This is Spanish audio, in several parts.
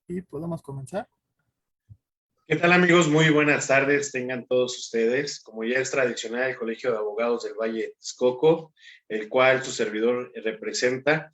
y podemos comenzar. ¿Qué tal, amigos? Muy buenas tardes, tengan todos ustedes. Como ya es tradicional, el Colegio de Abogados del Valle de Texcoco, el cual su servidor representa,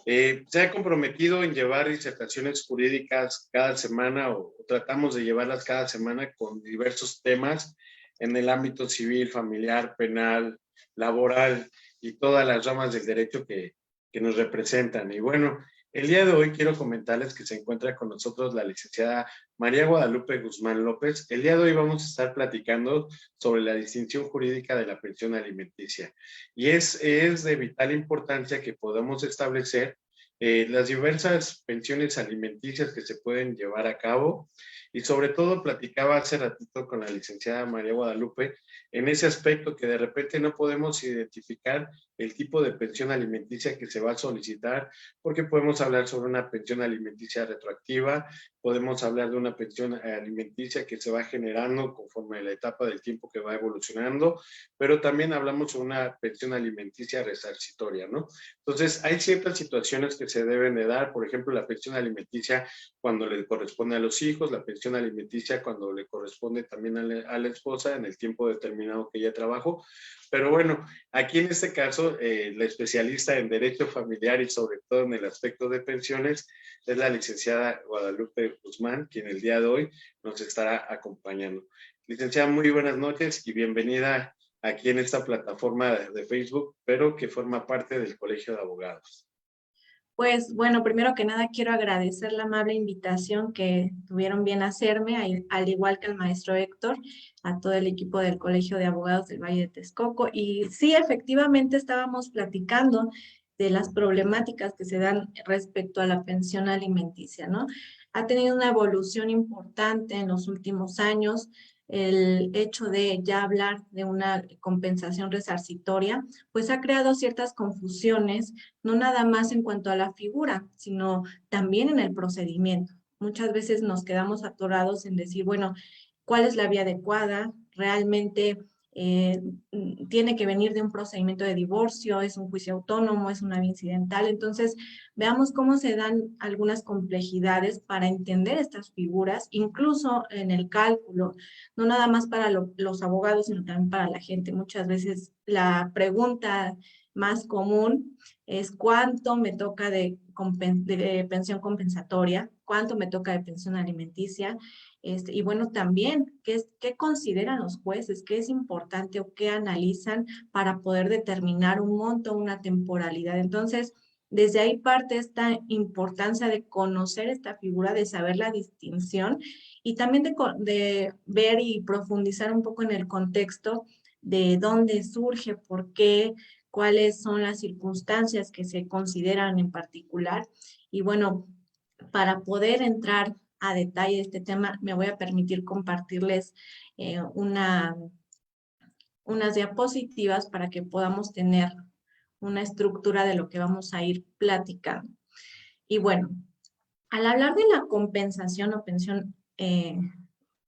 se ha comprometido en llevar disertaciones jurídicas cada semana o tratamos de llevarlas cada semana con diversos temas en el ámbito civil, familiar, penal, laboral y todas las ramas del derecho que nos representan. Y bueno, el día de hoy quiero comentarles que se encuentra con nosotros la licenciada María Guadalupe Guzmán López. El día de hoy vamos a estar platicando sobre la distinción jurídica de la pensión alimenticia. Y es de vital importancia que podamos establecer las diversas pensiones alimenticias que se pueden llevar a cabo. Y sobre todo platicaba hace ratito con la licenciada María Guadalupe en ese aspecto que de repente no podemos identificar el tipo de pensión alimenticia que se va a solicitar, porque podemos hablar sobre una pensión alimenticia retroactiva, podemos hablar de una pensión alimenticia que se va generando conforme la etapa del tiempo que va evolucionando, pero también hablamos sobre una pensión alimenticia resarcitoria, ¿no? Entonces, hay ciertas situaciones que se deben de dar, por ejemplo, la pensión alimenticia cuando le corresponde a los hijos, la pensión alimenticia cuando le corresponde también a la esposa en el tiempo determinado que ella trabajó. Pero bueno, aquí en este caso, la especialista en derecho familiar y sobre todo en el aspecto de pensiones es la licenciada Guadalupe Guzmán, quien el día de hoy nos estará acompañando. Licenciada, muy buenas noches y bienvenida aquí en esta plataforma de Facebook, pero que forma parte del Colegio de Abogados. Pues bueno, primero que nada quiero agradecer la amable invitación que tuvieron bien hacerme, al igual que al maestro Héctor, a todo el equipo del Colegio de Abogados del Valle de Texcoco. Y sí, efectivamente estábamos platicando de las problemáticas que se dan respecto a la pensión alimenticia, ¿no? Ha tenido una evolución importante en los últimos años. El hecho de ya hablar de una compensación resarcitoria, pues ha creado ciertas confusiones, no nada más en cuanto a la figura, sino también en el procedimiento. Muchas veces nos quedamos atorados en decir, bueno, ¿cuál es la vía adecuada? ¿Realmente tiene que venir de un procedimiento de divorcio? ¿Es un juicio autónomo? ¿Es una vía incidental? Entonces, veamos cómo se dan algunas complejidades para entender estas figuras, incluso en el cálculo, no nada más para los abogados, sino también para la gente. Muchas veces la pregunta más común es cuánto me toca de pensión compensatoria, cuánto me toca de pensión alimenticia, y bueno, también, ¿qué consideran los jueces? ¿Qué es importante o qué analizan para poder determinar un monto, una temporalidad? Entonces, desde ahí parte esta importancia de conocer esta figura, de saber la distinción y también de ver y profundizar un poco en el contexto de dónde surge, por qué, cuáles son las circunstancias que se consideran en particular. Y bueno, para poder entrar a detalle de este tema, me voy a permitir compartirles unas diapositivas para que podamos tener una estructura de lo que vamos a ir platicando. Y bueno, al hablar de la compensación o pensión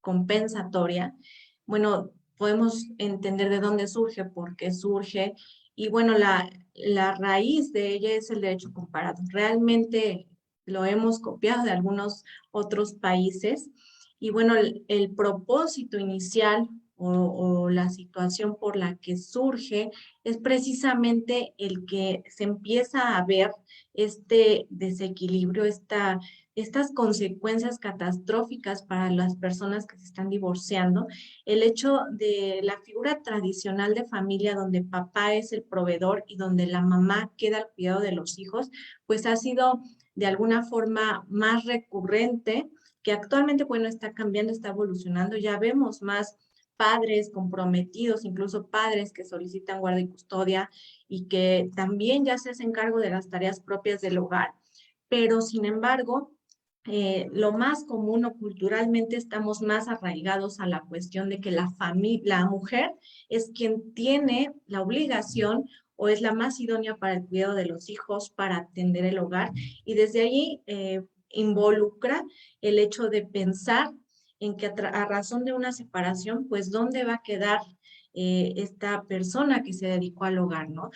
compensatoria, bueno, podemos entender de dónde surge, por qué surge, y bueno, la raíz de ella es el derecho comparado. Realmente lo hemos copiado de algunos otros países, y bueno, el propósito inicial o la situación por la que surge es precisamente el que se empieza a ver este desequilibrio, estas consecuencias catastróficas para las personas que se están divorciando, el hecho de la figura tradicional de familia donde papá es el proveedor y donde la mamá queda al cuidado de los hijos, pues ha sido de alguna forma más recurrente, que actualmente, bueno, está cambiando, está evolucionando, ya vemos más padres comprometidos, incluso padres que solicitan guardia y custodia y que también ya se hacen cargo de las tareas propias del hogar, pero sin embargo, lo más común o culturalmente estamos más arraigados a la cuestión de que la mujer es quien tiene la obligación o es la más idónea para el cuidado de los hijos, para atender el hogar, y desde allí involucra el hecho de pensar en que a razón de una separación, pues dónde va a quedar esta persona que se dedicó al hogar, ¿no?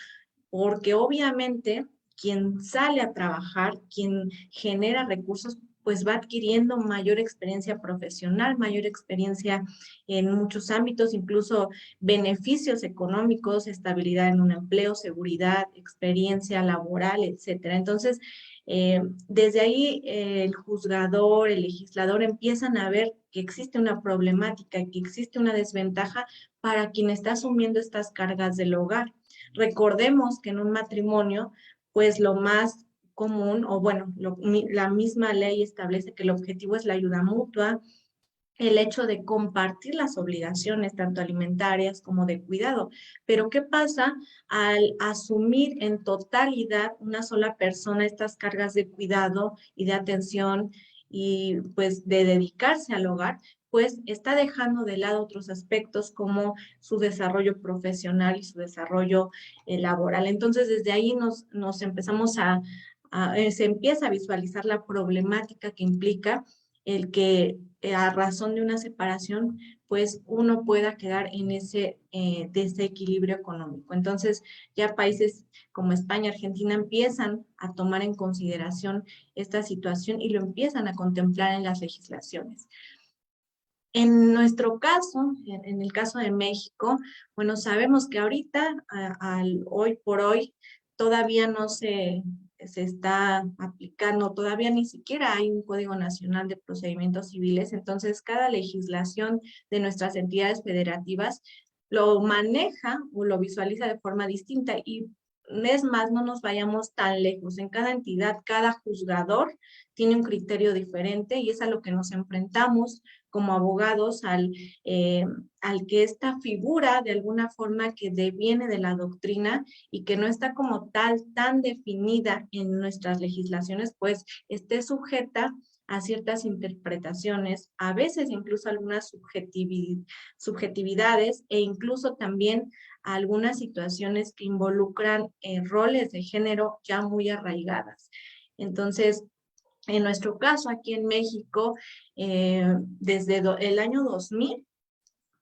Porque obviamente quien sale a trabajar, quien genera recursos, pues va adquiriendo mayor experiencia profesional, mayor experiencia en muchos ámbitos, incluso beneficios económicos, estabilidad en un empleo, seguridad, experiencia laboral, etcétera. Entonces, desde ahí el juzgador, el legislador empiezan a ver que existe una problemática, que existe una desventaja para quien está asumiendo estas cargas del hogar. Recordemos que en un matrimonio, pues lo más común, o bueno, la misma ley establece que el objetivo es la ayuda mutua, el hecho de compartir las obligaciones, tanto alimentarias como de cuidado. Pero ¿qué pasa al asumir en totalidad una sola persona estas cargas de cuidado y de atención y pues de dedicarse al hogar? Pues está dejando de lado otros aspectos como su desarrollo profesional y su desarrollo laboral. Entonces, desde ahí nos empezamos se empieza a visualizar la problemática que implica el que a razón de una separación, pues uno pueda quedar en ese desequilibrio económico. Entonces, ya países como España, Argentina empiezan a tomar en consideración esta situación y lo empiezan a contemplar en las legislaciones. En nuestro caso, en el caso de México, bueno, sabemos que ahorita, hoy por hoy, todavía no se está aplicando, todavía ni siquiera hay un Código Nacional de Procedimientos Civiles, entonces cada legislación de nuestras entidades federativas lo maneja o lo visualiza de forma distinta y es más, no nos vayamos tan lejos. En cada entidad, cada juzgador tiene un criterio diferente y es a lo que nos enfrentamos como abogados al que esta figura de alguna forma que deviene de la doctrina y que no está como tal tan definida en nuestras legislaciones, pues esté sujeta a ciertas interpretaciones, a veces incluso algunas subjetividades e incluso también a algunas situaciones que involucran roles de género ya muy arraigadas. Entonces, en nuestro caso, aquí en México, desde el año 2000,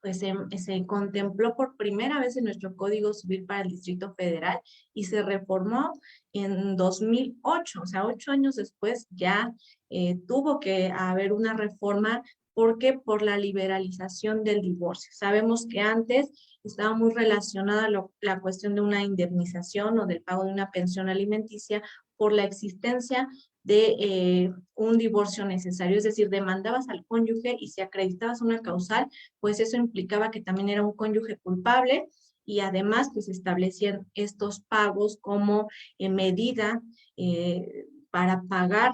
pues se contempló por primera vez en nuestro Código Civil para el Distrito Federal y se reformó en 2008, o sea, 8 años después ya tuvo que haber una reforma porque por la liberalización del divorcio. Sabemos que antes estaba muy relacionada la cuestión de una indemnización o del pago de una pensión alimenticia por la existencia de un divorcio necesario, es decir, demandabas al cónyuge y si acreditabas una causal, pues eso implicaba que también era un cónyuge culpable y además pues establecían estos pagos como medida para pagar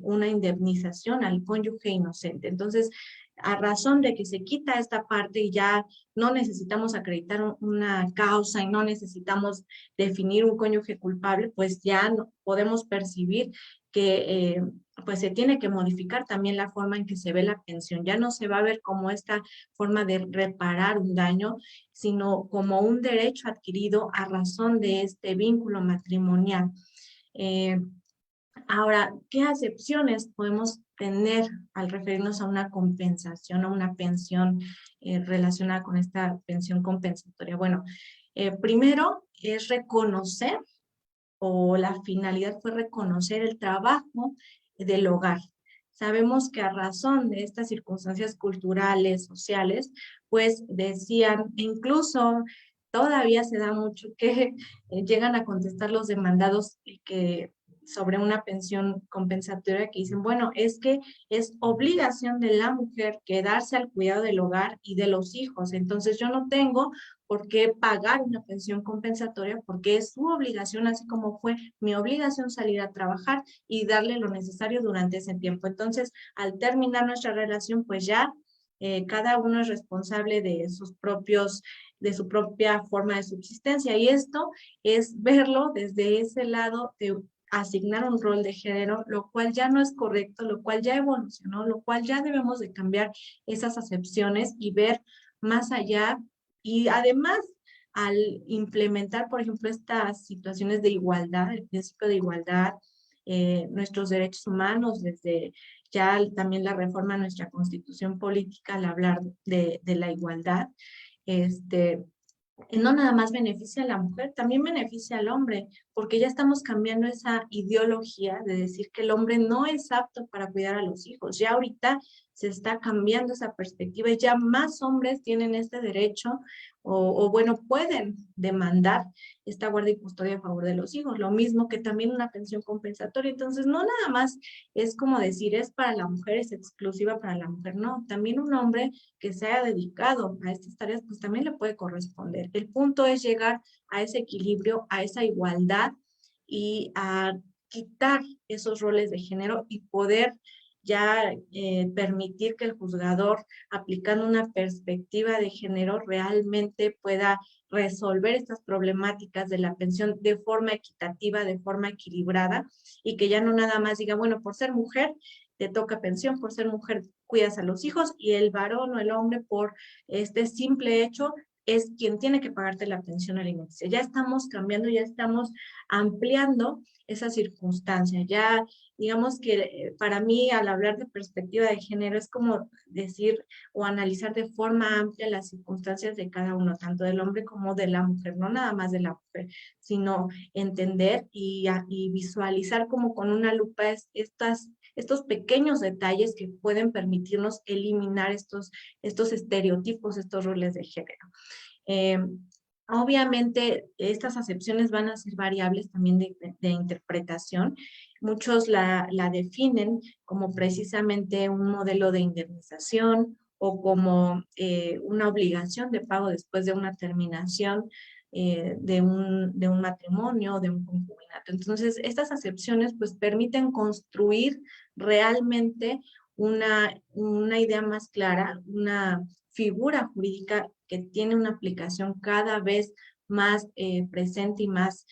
una indemnización al cónyuge inocente. Entonces, a razón de que se quita esta parte y ya no necesitamos acreditar una causa y no necesitamos definir un cónyuge culpable, pues ya no, podemos percibir que pues se tiene que modificar también la forma en que se ve la pensión. Ya no se va a ver como esta forma de reparar un daño, sino como un derecho adquirido a razón de este vínculo matrimonial. Eh, Ahora, ¿qué acepciones podemos tener al referirnos a una compensación o una pensión relacionada con esta pensión compensatoria? Bueno, primero es reconocer o la finalidad fue reconocer el trabajo del hogar. Sabemos que a razón de estas circunstancias culturales, sociales, pues decían, incluso todavía se da mucho que llegan a contestar los demandados que sobre una pensión compensatoria que dicen, bueno, es que es obligación de la mujer quedarse al cuidado del hogar y de los hijos, entonces yo no tengo por qué pagar una pensión compensatoria porque es su obligación, así como fue mi obligación salir a trabajar y darle lo necesario durante ese tiempo. Entonces, al terminar nuestra relación, pues ya cada uno es responsable de de su propia forma de subsistencia y esto es verlo desde ese lado de asignar un rol de género, lo cual ya no es correcto, lo cual ya evolucionó, lo cual ya debemos de cambiar esas acepciones y ver más allá y además, al implementar, por ejemplo, estas situaciones de igualdad, el principio de igualdad, nuestros derechos humanos, desde ya también la reforma a nuestra constitución política al hablar de la igualdad, este, no nada más beneficia a la mujer, también beneficia al hombre, porque ya estamos cambiando esa ideología de decir que el hombre no es apto para cuidar a los hijos. Ya ahorita se está cambiando esa perspectiva y ya más hombres tienen este derecho o bueno, pueden demandar esta guardia y custodia a favor de los hijos, lo mismo que también una pensión compensatoria. Entonces, no nada más es como decir, es para la mujer, es exclusiva para la mujer, no, también un hombre que se haya dedicado a estas tareas, pues también le puede corresponder. El punto es llegar a ese equilibrio, a esa igualdad y a quitar esos roles de género y poder ya permitir que el juzgador, aplicando una perspectiva de género, realmente pueda resolver estas problemáticas de la pensión de forma equitativa, de forma equilibrada, y que ya no nada más diga, bueno, por ser mujer, te toca pensión, por ser mujer cuidas a los hijos, y el varón o el hombre por este simple hecho es quien tiene que pagarte la pensión alimenticia. Ya estamos cambiando, ya estamos ampliando esa circunstancia. Ya, digamos que para mí, al hablar de perspectiva de género, es como decir o analizar de forma amplia las circunstancias de cada uno, tanto del hombre como de la mujer, no nada más de la mujer, sino entender y visualizar como con una lupa estos pequeños detalles que pueden permitirnos eliminar estos estereotipos, estos roles de género. Eh, Obviamente, estas acepciones van a ser variables también de interpretación. Muchos la definen como precisamente un modelo de indemnización o como una obligación de pago después de una terminación de un matrimonio, de un concubinato. Entonces, estas acepciones pues permiten construir realmente una idea más clara, una figura jurídica que tiene una aplicación cada vez más presente y más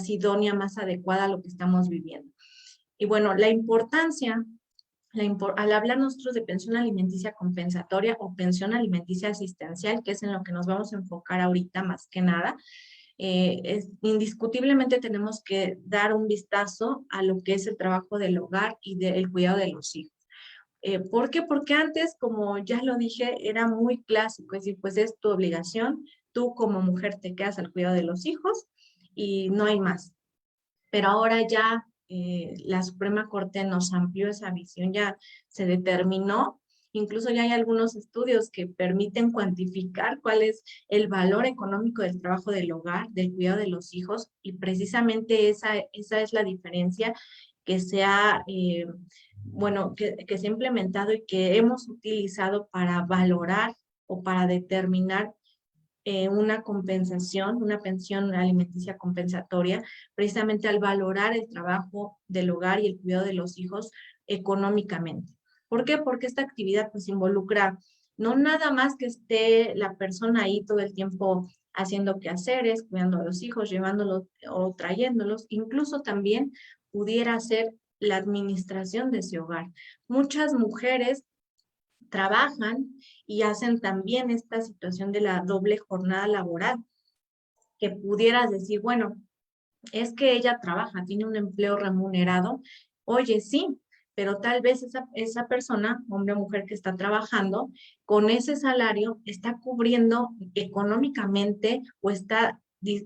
idónea, más adecuada a lo que estamos viviendo. Y bueno, la importancia, al hablar nosotros de pensión alimenticia compensatoria o pensión alimenticia asistencial, que es en lo que nos vamos a enfocar ahorita más que nada, indiscutiblemente tenemos que dar un vistazo a lo que es el trabajo del hogar y del cuidado de los hijos. ¿Por qué? Porque antes, como ya lo dije, era muy clásico, es decir, pues es tu obligación, tú como mujer te quedas al cuidado de los hijos y no hay más. Pero ahora ya la Suprema Corte nos amplió esa visión, ya se determinó, incluso ya hay algunos estudios que permiten cuantificar cuál es el valor económico del trabajo del hogar, del cuidado de los hijos, y precisamente esa es la diferencia que se ha, bueno, que se ha implementado y que hemos utilizado para valorar o para determinar una compensación, una pensión alimenticia compensatoria, precisamente al valorar el trabajo del hogar y el cuidado de los hijos económicamente. ¿Por qué? Porque esta actividad pues involucra no nada más que esté la persona ahí todo el tiempo haciendo quehaceres, cuidando a los hijos, llevándolos o trayéndolos, incluso también pudiera ser la administración de ese hogar. Muchas mujeres trabajan y hacen también esta situación de la doble jornada laboral, que pudieras decir, bueno, es que ella trabaja, tiene un empleo remunerado. Oye, sí, pero tal vez esa persona, hombre o mujer que está trabajando, con ese salario está cubriendo económicamente o está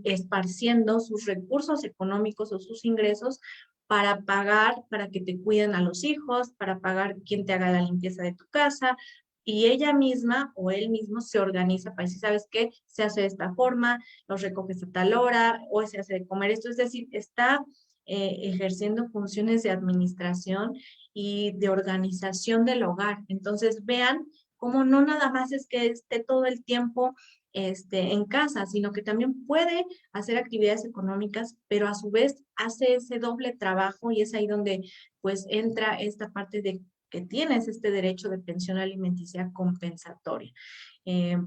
esparciendo sus recursos económicos o sus ingresos para pagar, para que te cuiden a los hijos, para pagar quien te haga la limpieza de tu casa, y ella misma o él mismo se organiza para decir, ¿sabes qué? Se hace de esta forma, los recoges a tal hora, o se hace de comer esto, es decir, está ejerciendo funciones de administración y de organización del hogar. Entonces, vean cómo no nada más es que esté todo el tiempo en casa, sino que también puede hacer actividades económicas, pero a su vez hace ese doble trabajo y es ahí donde pues entra esta parte de que tienes este derecho de pensión alimenticia compensatoria.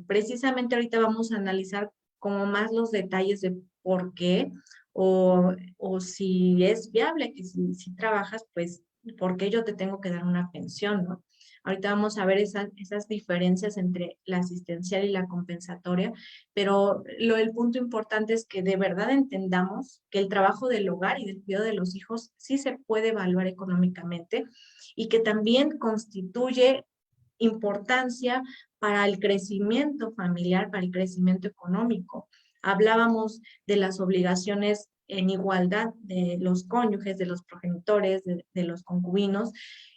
Precisamente ahorita vamos a analizar como más los detalles de por qué o si es viable que si trabajas, pues, ¿por qué yo te tengo que dar una pensión, no? Ahorita vamos a ver esas diferencias entre la asistencial y la compensatoria, pero el punto importante es que de verdad entendamos que el trabajo del hogar y del cuidado de los hijos sí se puede evaluar económicamente y que también constituye importancia para el crecimiento familiar, para el crecimiento económico. Hablábamos de las obligaciones en igualdad de los cónyuges, de los progenitores, de los concubinos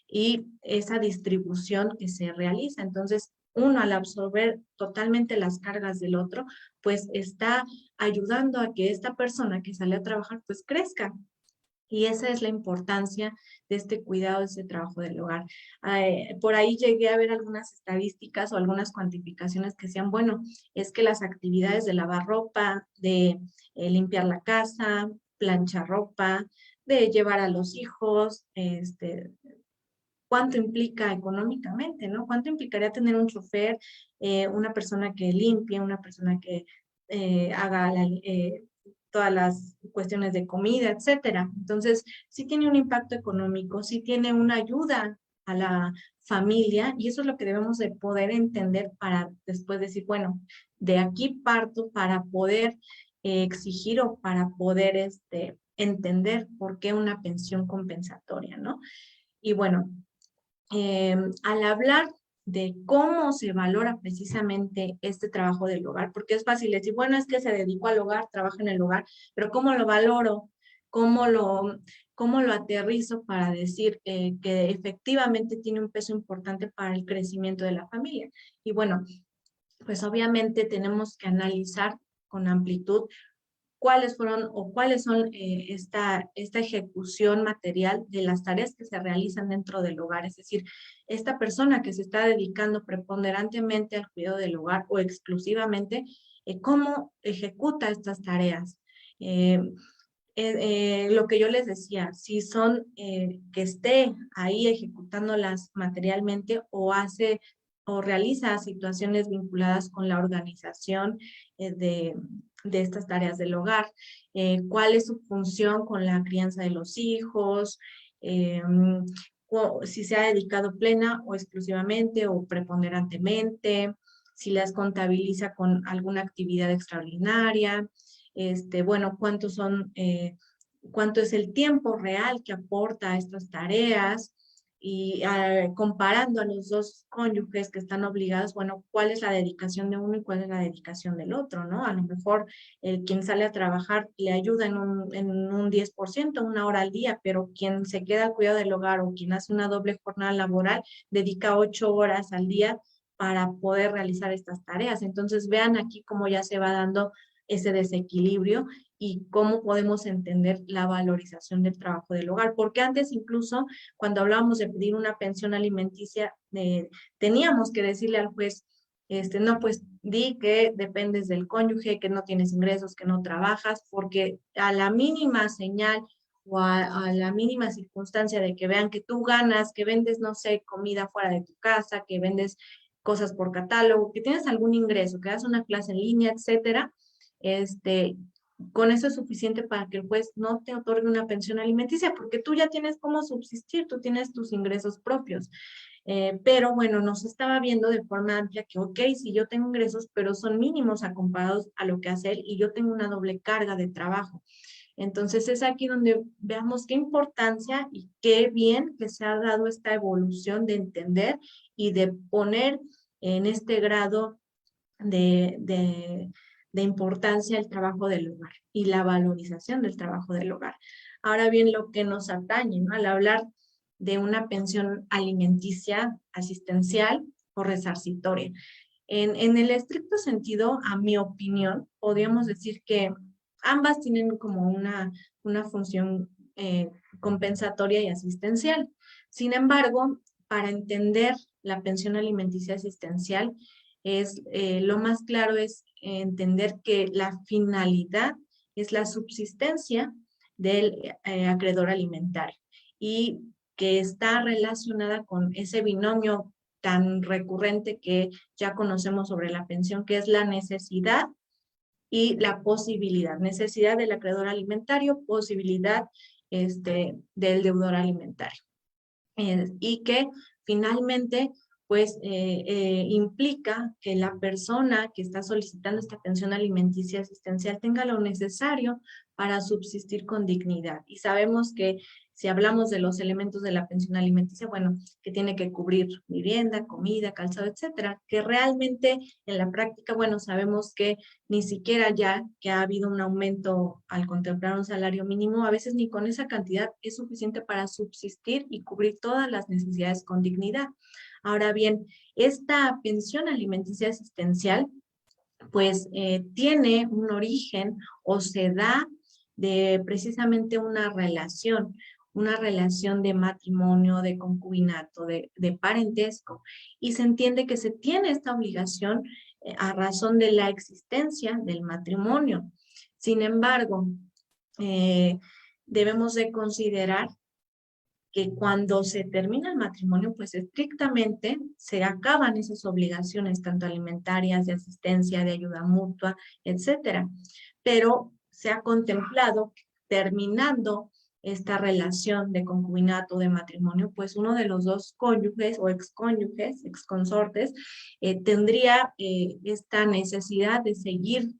y esa distribución que se realiza. Entonces, uno al absorber totalmente las cargas del otro, pues está ayudando a que esta persona que sale a trabajar pues crezca. Y esa es la importancia de este cuidado, de este trabajo del hogar. Por ahí llegué a ver algunas estadísticas o algunas cuantificaciones que decían, bueno, es que las actividades de lavar ropa, de limpiar la casa, planchar ropa, de llevar a los hijos, cuánto implica económicamente, ¿no? ¿Cuánto implicaría tener un chofer, una persona que limpie, una persona que haga todas las cuestiones de comida, etcétera? Entonces, sí tiene un impacto económico, sí tiene una ayuda a la familia y eso es lo que debemos de poder entender para después decir, bueno, de aquí parto para poder exigir o para poder entender por qué una pensión compensatoria, ¿no? Y bueno, al hablar de cómo se valora precisamente este trabajo del hogar, porque es fácil decir, bueno, es que se dedicó al hogar, trabaja en el hogar, pero ¿cómo lo valoro? ¿Cómo lo, cómo lo aterrizo para decir que efectivamente tiene un peso importante para el crecimiento de la familia? Y bueno, pues obviamente tenemos que analizar con amplitud cuáles fueron o cuáles son esta ejecución material de las tareas que se realizan dentro del hogar. Es decir, esta persona que se está dedicando preponderantemente al cuidado del hogar o exclusivamente, cómo ejecuta estas tareas. Lo que yo les decía, si son que esté ahí ejecutándolas materialmente o hace o realiza situaciones vinculadas con la organización de estas tareas del hogar, cuál es su función con la crianza de los hijos, si se ha dedicado plena o exclusivamente o preponderantemente, si las contabiliza con alguna actividad extraordinaria, bueno, cuánto es el tiempo real que aporta a estas tareas y comparando a los dos cónyuges que están obligados, bueno, cuál es la dedicación de uno y cuál es la dedicación del otro, ¿no? A lo mejor el quien sale a trabajar le ayuda en un 10%, una hora al día, pero quien se queda al cuidado del hogar o quien hace una doble jornada laboral dedica 8 horas al día para poder realizar estas tareas. Entonces, vean aquí cómo ya se va dando ese desequilibrio y cómo podemos entender la valorización del trabajo del hogar. Porque antes incluso cuando hablábamos de pedir una pensión alimenticia, teníamos que decirle al juez, no, pues di que dependes del cónyuge, que no tienes ingresos, que no trabajas, porque a la mínima señal o a la mínima circunstancia de que vean que tú ganas, que vendes, no sé, comida fuera de tu casa, que vendes cosas por catálogo, que tienes algún ingreso, que das una clase en línea, etcétera, este, con eso es suficiente para que el juez no te otorgue una pensión alimenticia, porque tú ya tienes cómo subsistir, tú tienes tus ingresos propios. Pero bueno, nos estaba viendo de forma amplia que, ok, si yo tengo ingresos, pero son mínimos a comparados a lo que hace él y yo tengo una doble carga de trabajo. Entonces es aquí donde veamos qué importancia y qué bien que se ha dado esta evolución de entender y de poner en este grado de importancia el trabajo del hogar y la valorización del trabajo del hogar. Ahora bien, lo que nos atañe, ¿no? Al hablar de una pensión alimenticia, asistencial o resarcitoria. En el estricto sentido, a mi opinión, podríamos decir que ambas tienen como una función compensatoria y asistencial. Sin embargo, para entender la pensión alimenticia asistencial, lo más claro es entender que la finalidad es la subsistencia del acreedor alimentario y que está relacionada con ese binomio tan recurrente que ya conocemos sobre la pensión, que es la necesidad y la posibilidad. Necesidad del acreedor alimentario, posibilidad del deudor alimentario. Y que finalmente pues implica que la persona que está solicitando esta pensión alimenticia asistencial tenga lo necesario para subsistir con dignidad. Y sabemos que Si hablamos de los elementos de la pensión alimenticia, bueno, que tiene que cubrir vivienda, comida, calzado, etcétera, que realmente en la práctica, bueno, sabemos que ni siquiera ya que ha habido un aumento al contemplar un salario mínimo, a veces ni con esa cantidad es suficiente para subsistir y cubrir todas las necesidades con dignidad. Ahora bien, esta pensión alimenticia asistencial, pues tiene un origen o se da de precisamente una relación de matrimonio, de concubinato, de parentesco, y se entiende que se tiene esta obligación a razón de la existencia del matrimonio. Sin embargo, eh, debemos de considerar que cuando se termina el matrimonio, pues estrictamente se acaban esas obligaciones, tanto alimentarias, de asistencia, de ayuda mutua, etcétera. Pero se ha contemplado que terminando esta relación de concubinato, de matrimonio, pues uno de los dos cónyuges o excónyuges, exconsortes, tendría esta necesidad de seguir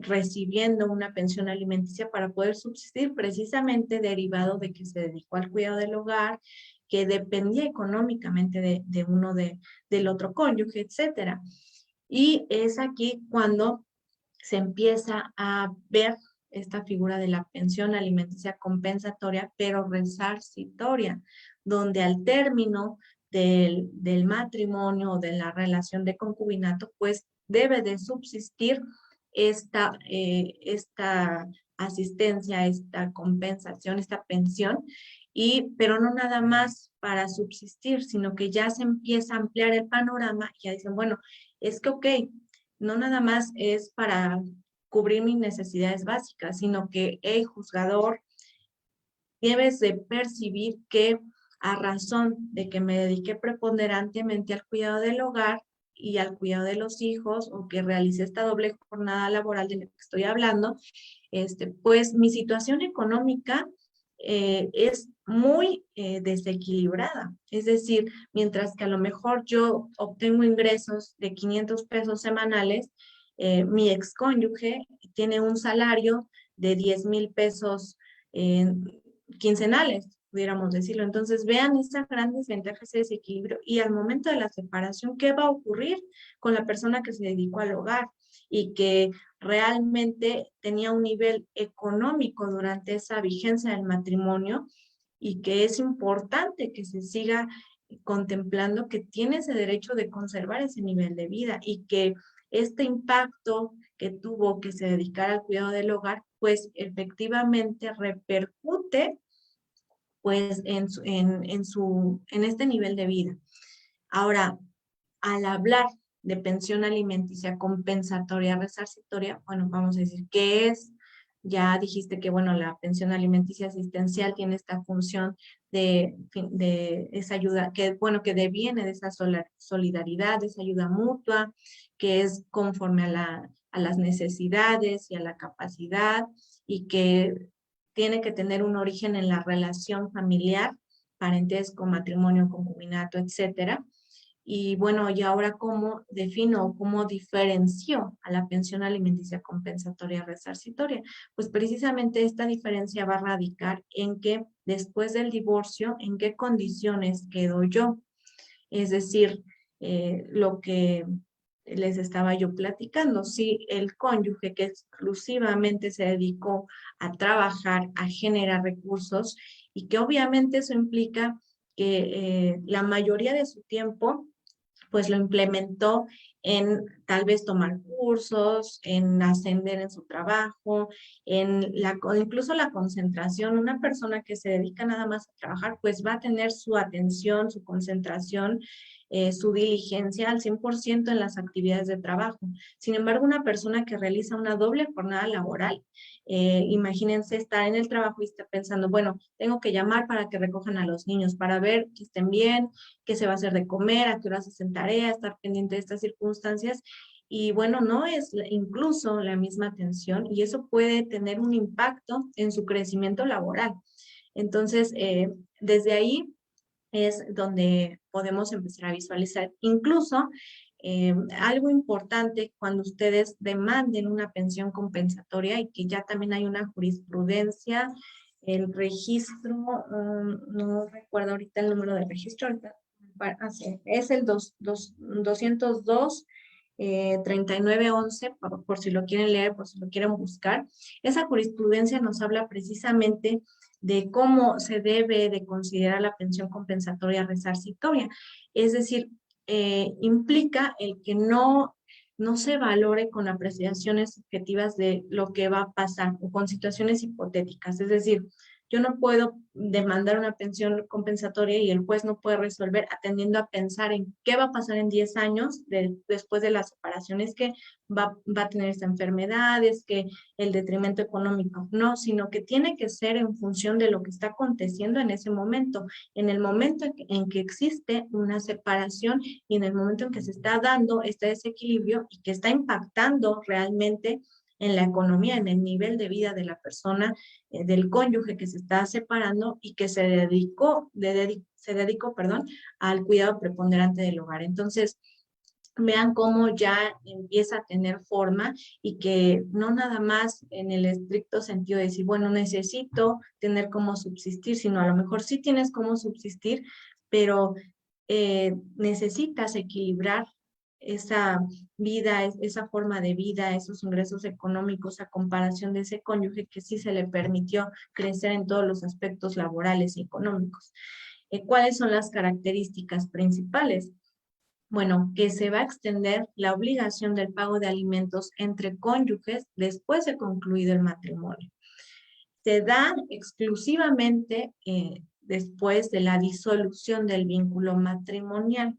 recibiendo una pensión alimenticia para poder subsistir, precisamente derivado de que se dedicó al cuidado del hogar, que dependía económicamente de uno del otro cónyuge, etcétera. Y es aquí cuando se empieza a ver esta figura de la pensión alimenticia compensatoria, pero resarcitoria, donde al término del matrimonio o de la relación de concubinato, pues debe de subsistir esta asistencia, esta compensación, esta pensión, pero no nada más para subsistir, sino que ya se empieza a ampliar el panorama y ya dicen, bueno, es que ok, no nada más es para cubrir mis necesidades básicas, sino que, hey, juzgador, debes de percibir que a razón de que me dediqué preponderantemente al cuidado del hogar y al cuidado de los hijos, o que realicé esta doble jornada laboral de la que estoy hablando, pues mi situación económica es muy desequilibrada. Es decir, mientras que a lo mejor yo obtengo ingresos de 500 pesos semanales, mi excónyuge tiene un salario de 10,000 pesos quincenales, pudiéramos decirlo. Entonces, vean esa gran desventaja, ese desequilibrio. Y al momento de la separación, ¿qué va a ocurrir con la persona que se dedicó al hogar y que realmente tenía un nivel económico durante esa vigencia del matrimonio, y que es importante que se siga contemplando que tiene ese derecho de conservar ese nivel de vida, y que este impacto que tuvo que se dedicara al cuidado del hogar, pues efectivamente repercute pues en este nivel de vida. Ahora, al hablar de pensión alimenticia compensatoria resarcitoria, bueno, vamos a decir, ¿qué es? Ya dijiste que, bueno, la pensión alimenticia asistencial tiene esta función de esa ayuda, que, bueno, que deviene de esa solidaridad, de esa ayuda mutua, que es conforme a las necesidades y a la capacidad, y que tiene que tener un origen en la relación familiar, parentesco, matrimonio, concubinato, etcétera. Y bueno, y ahora cómo defino, cómo diferencio a la pensión alimenticia compensatoria resarcitoria. Pues precisamente esta diferencia va a radicar en que después del divorcio, en qué condiciones quedo yo. Es decir, lo que les estaba yo platicando, si el cónyuge que exclusivamente se dedicó a trabajar, a generar recursos, y que obviamente eso implica que la mayoría de su tiempo pues lo implementó en tal vez tomar cursos, en ascender en su trabajo, incluso la concentración. Una persona que se dedica nada más a trabajar, pues va a tener su atención, su concentración, su diligencia al 100% en las actividades de trabajo. Sin embargo, una persona que realiza una doble jornada laboral, imagínense estar en el trabajo y estar pensando, bueno, tengo que llamar para que recojan a los niños, para ver que estén bien, qué se va a hacer de comer, a qué hora se hacen tarea, estar pendiente de estas circunstancias. Y bueno, no es incluso la misma atención, y eso puede tener un impacto en su crecimiento laboral. Entonces, desde ahí es donde podemos empezar a visualizar. Incluso algo importante cuando ustedes demanden una pensión compensatoria, y que ya también hay una jurisprudencia el registro, no recuerdo ahorita el número del registro, ahorita, sí, es el 202, 3911, por si lo quieren leer, por si lo quieren buscar. Esa jurisprudencia nos habla precisamente de cómo se debe de considerar la pensión compensatoria resarcitoria. Es decir, implica el que no se valore con apreciaciones subjetivas de lo que va a pasar o con situaciones hipotéticas. Es decir, yo no puedo demandar una pensión compensatoria y el juez no puede resolver atendiendo a pensar en qué va a pasar en 10 años después de la separación. Es que va a tener esta enfermedad, es que el detrimento económico. No, sino que tiene que ser en función de lo que está aconteciendo en ese momento. En el momento en que existe una separación y en el momento en que se está dando este desequilibrio y que está impactando realmente en la economía, en el nivel de vida de la persona, del cónyuge que se está separando y que se dedicó, perdón, al cuidado preponderante del hogar. Entonces, vean cómo ya empieza a tener forma y que no nada más en el estricto sentido de decir, bueno, necesito tener cómo subsistir, sino a lo mejor sí tienes cómo subsistir, pero necesitas equilibrar esa vida, esa forma de vida, esos ingresos económicos a comparación de ese cónyuge que sí se le permitió crecer en todos los aspectos laborales y económicos. ¿Cuáles son las características principales? Bueno, que se va a extender la obligación del pago de alimentos entre cónyuges después de concluido el matrimonio. Se da exclusivamente después de la disolución del vínculo matrimonial.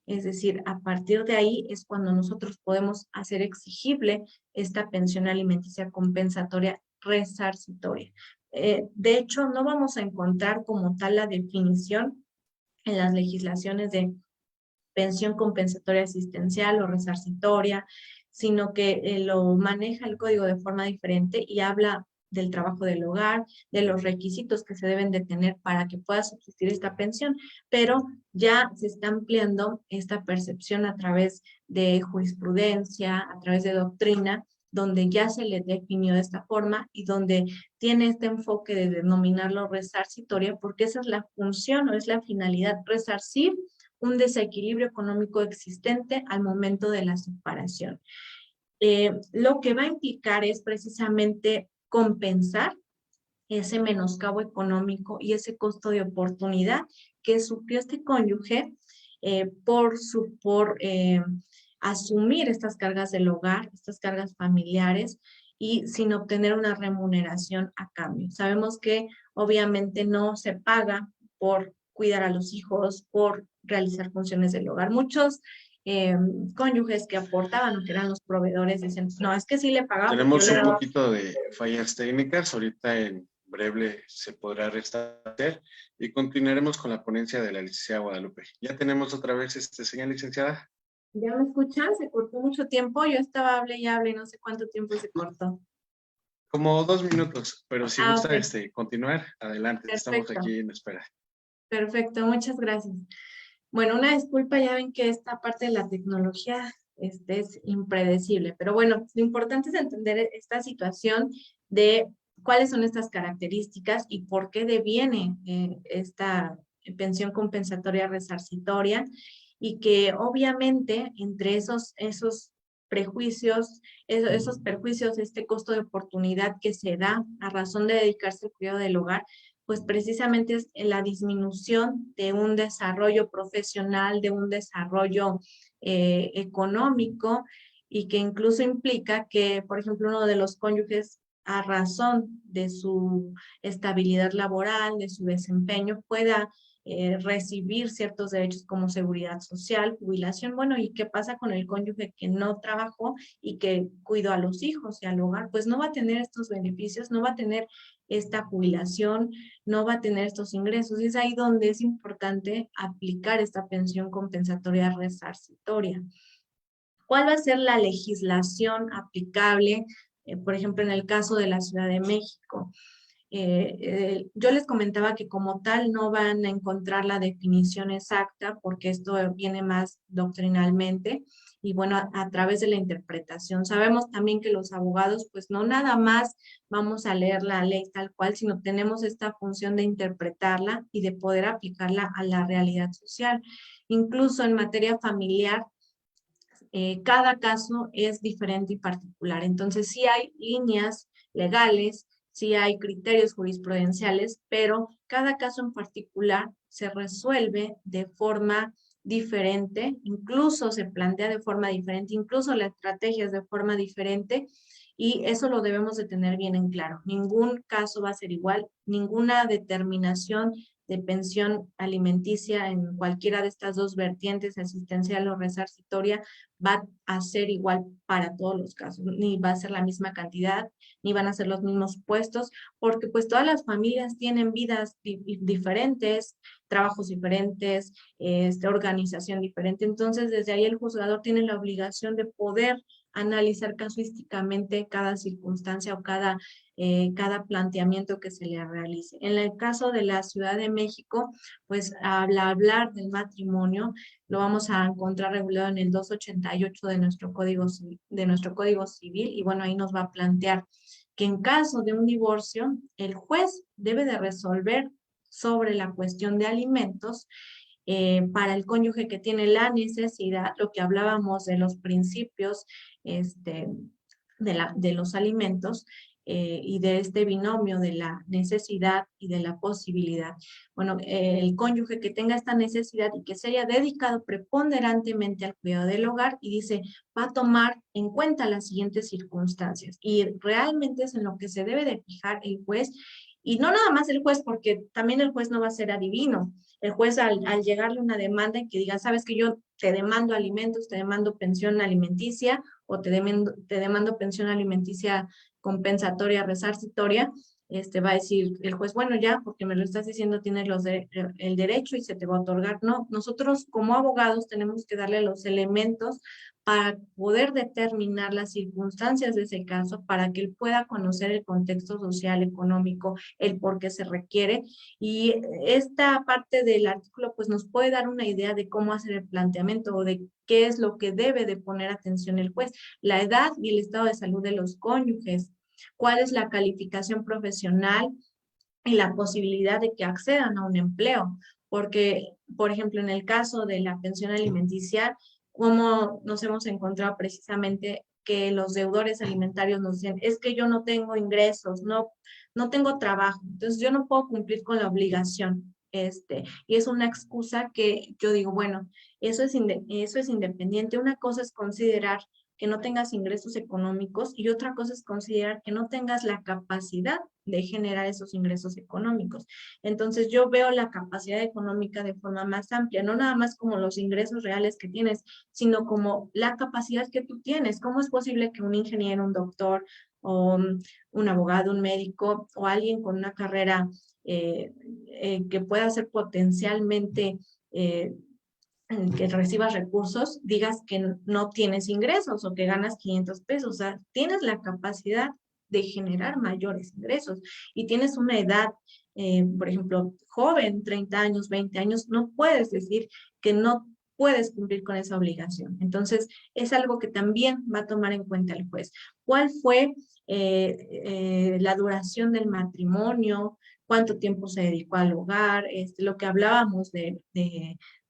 Es decir, a partir de ahí es cuando nosotros podemos hacer exigible esta pensión alimenticia compensatoria resarcitoria. De hecho, no vamos a encontrar como tal la definición en las legislaciones de pensión compensatoria asistencial o resarcitoria, sino que lo maneja el código de forma diferente y habla del trabajo del hogar, de los requisitos que se deben de tener para que pueda subsistir esta pensión, pero ya se está ampliando esta percepción a través de jurisprudencia, a través de doctrina, donde ya se le definió de esta forma y donde tiene este enfoque de denominarlo resarcitoria, porque esa es la función o es la finalidad, resarcir un desequilibrio económico existente al momento de la separación. Lo que va a implicar es precisamente compensar ese menoscabo económico y ese costo de oportunidad que sufrió este cónyuge por asumir estas cargas del hogar, estas cargas familiares y sin obtener una remuneración a cambio. Sabemos que obviamente no se paga por cuidar a los hijos, por realizar funciones del hogar. Muchos cónyuges que aportaban o que eran los proveedores dicen, no, es que sí le pagamos. Tenemos un poquito de fallas técnicas, ahorita en breve se podrá restablecer y continuaremos con la ponencia de la licenciada Guadalupe. Ya tenemos otra vez señal, licenciada. ¿Ya me escuchan? Se cortó mucho tiempo, yo estaba hable y no sé cuánto tiempo se cortó. Como 2 minutos, pero si gusta Okay. Continuar, adelante, Perfecto. Estamos aquí en espera. Perfecto, muchas gracias. Bueno, una disculpa, ya ven que esta parte de la tecnología es impredecible, pero bueno, lo importante es entender esta situación de cuáles son estas características y por qué deviene esta pensión compensatoria resarcitoria y que obviamente entre esos prejuicios, esos perjuicios, este costo de oportunidad que se da a razón de dedicarse al cuidado del hogar, pues precisamente es la disminución de un desarrollo profesional, de un desarrollo económico y que incluso implica que, por ejemplo, uno de los cónyuges a razón de su estabilidad laboral, de su desempeño, pueda recibir ciertos derechos como seguridad social, jubilación. Bueno, ¿y qué pasa con el cónyuge que no trabajó y que cuidó a los hijos y al hogar? Pues no va a tener estos beneficios, no va a tener esta jubilación, no va a tener estos ingresos. Y es ahí donde es importante aplicar esta pensión compensatoria resarcitoria. ¿Cuál va a ser la legislación aplicable, por ejemplo, en el caso de la Ciudad de México? Yo les comentaba que como tal no van a encontrar la definición exacta porque esto viene más doctrinalmente y bueno, a través de la interpretación. Sabemos también que los abogados pues no nada más vamos a leer la ley tal cual, sino tenemos esta función de interpretarla y de poder aplicarla a la realidad social. Incluso en materia familiar, cada caso es diferente y particular. Entonces, sí hay líneas legales, sí hay criterios jurisprudenciales, pero cada caso en particular se resuelve de forma diferente, incluso se plantea de forma diferente, incluso la estrategia es de forma diferente, y eso lo debemos de tener bien en claro. Ningún caso va a ser igual, ninguna determinación de pensión alimenticia en cualquiera de estas dos vertientes, asistencial o resarcitoria, va a ser igual para todos los casos, ni va a ser la misma cantidad, ni van a ser los mismos puestos, porque pues todas las familias tienen vidas diferentes, trabajos diferentes, organización diferente. Entonces, desde ahí el juzgador tiene la obligación de poder analizar casuísticamente cada circunstancia o cada planteamiento que se le realice. En el caso de la Ciudad de México, pues al hablar del matrimonio, lo vamos a encontrar regulado en el 288 de nuestro Código Civil y bueno, ahí nos va a plantear que en caso de un divorcio, el juez debe de resolver sobre la cuestión de alimentos para el cónyuge que tiene la necesidad, lo que hablábamos de los principios este, de los alimentos y de este binomio de la necesidad y de la posibilidad. Bueno, el cónyuge que tenga esta necesidad y que se haya dedicado preponderantemente al cuidado del hogar y dice, va a tomar en cuenta las siguientes circunstancias y realmente es en lo que se debe de fijar el juez y no nada más el juez, porque también el juez no va a ser adivino. El juez al llegarle una demanda en que diga, sabes que yo te demando alimentos, te demando pensión alimenticia o te demando pensión alimenticia compensatoria, resarcitoria, va a decir el juez, bueno, ya, porque me lo estás diciendo, tienes el derecho y se te va a otorgar. No, nosotros como abogados tenemos que darle los elementos para poder determinar las circunstancias de ese caso, para que él pueda conocer el contexto social, económico, el por qué se requiere. Y esta parte del artículo pues nos puede dar una idea de cómo hacer el planteamiento o de qué es lo que debe de poner atención el juez. La edad y el estado de salud de los cónyuges, cuál es la calificación profesional y la posibilidad de que accedan a un empleo. Porque, por ejemplo, en el caso de la pensión alimenticia, como nos hemos encontrado precisamente que los deudores alimentarios nos dicen, es que yo no tengo ingresos, no tengo trabajo, entonces yo no puedo cumplir con la obligación. Y es una excusa que yo digo, bueno, eso es independiente. Una cosa es considerar que no tengas ingresos económicos y otra cosa es considerar que no tengas la capacidad de generar esos ingresos económicos. Entonces yo veo la capacidad económica de forma más amplia, no nada más como los ingresos reales que tienes, sino como la capacidad que tú tienes. ¿Cómo es posible que un ingeniero, un doctor o un abogado, un médico o alguien con una carrera que pueda ser potencialmente que recibas recursos, digas que no tienes ingresos o que ganas 500 pesos? O sea, tienes la capacidad de generar mayores ingresos y tienes una edad, por ejemplo, joven, 30 años, 20 años, no puedes decir que no puedes cumplir con esa obligación. Entonces, es algo que también va a tomar en cuenta el juez. ¿Cuál fue la duración del matrimonio? ¿Cuánto tiempo se dedicó al hogar? Lo que hablábamos de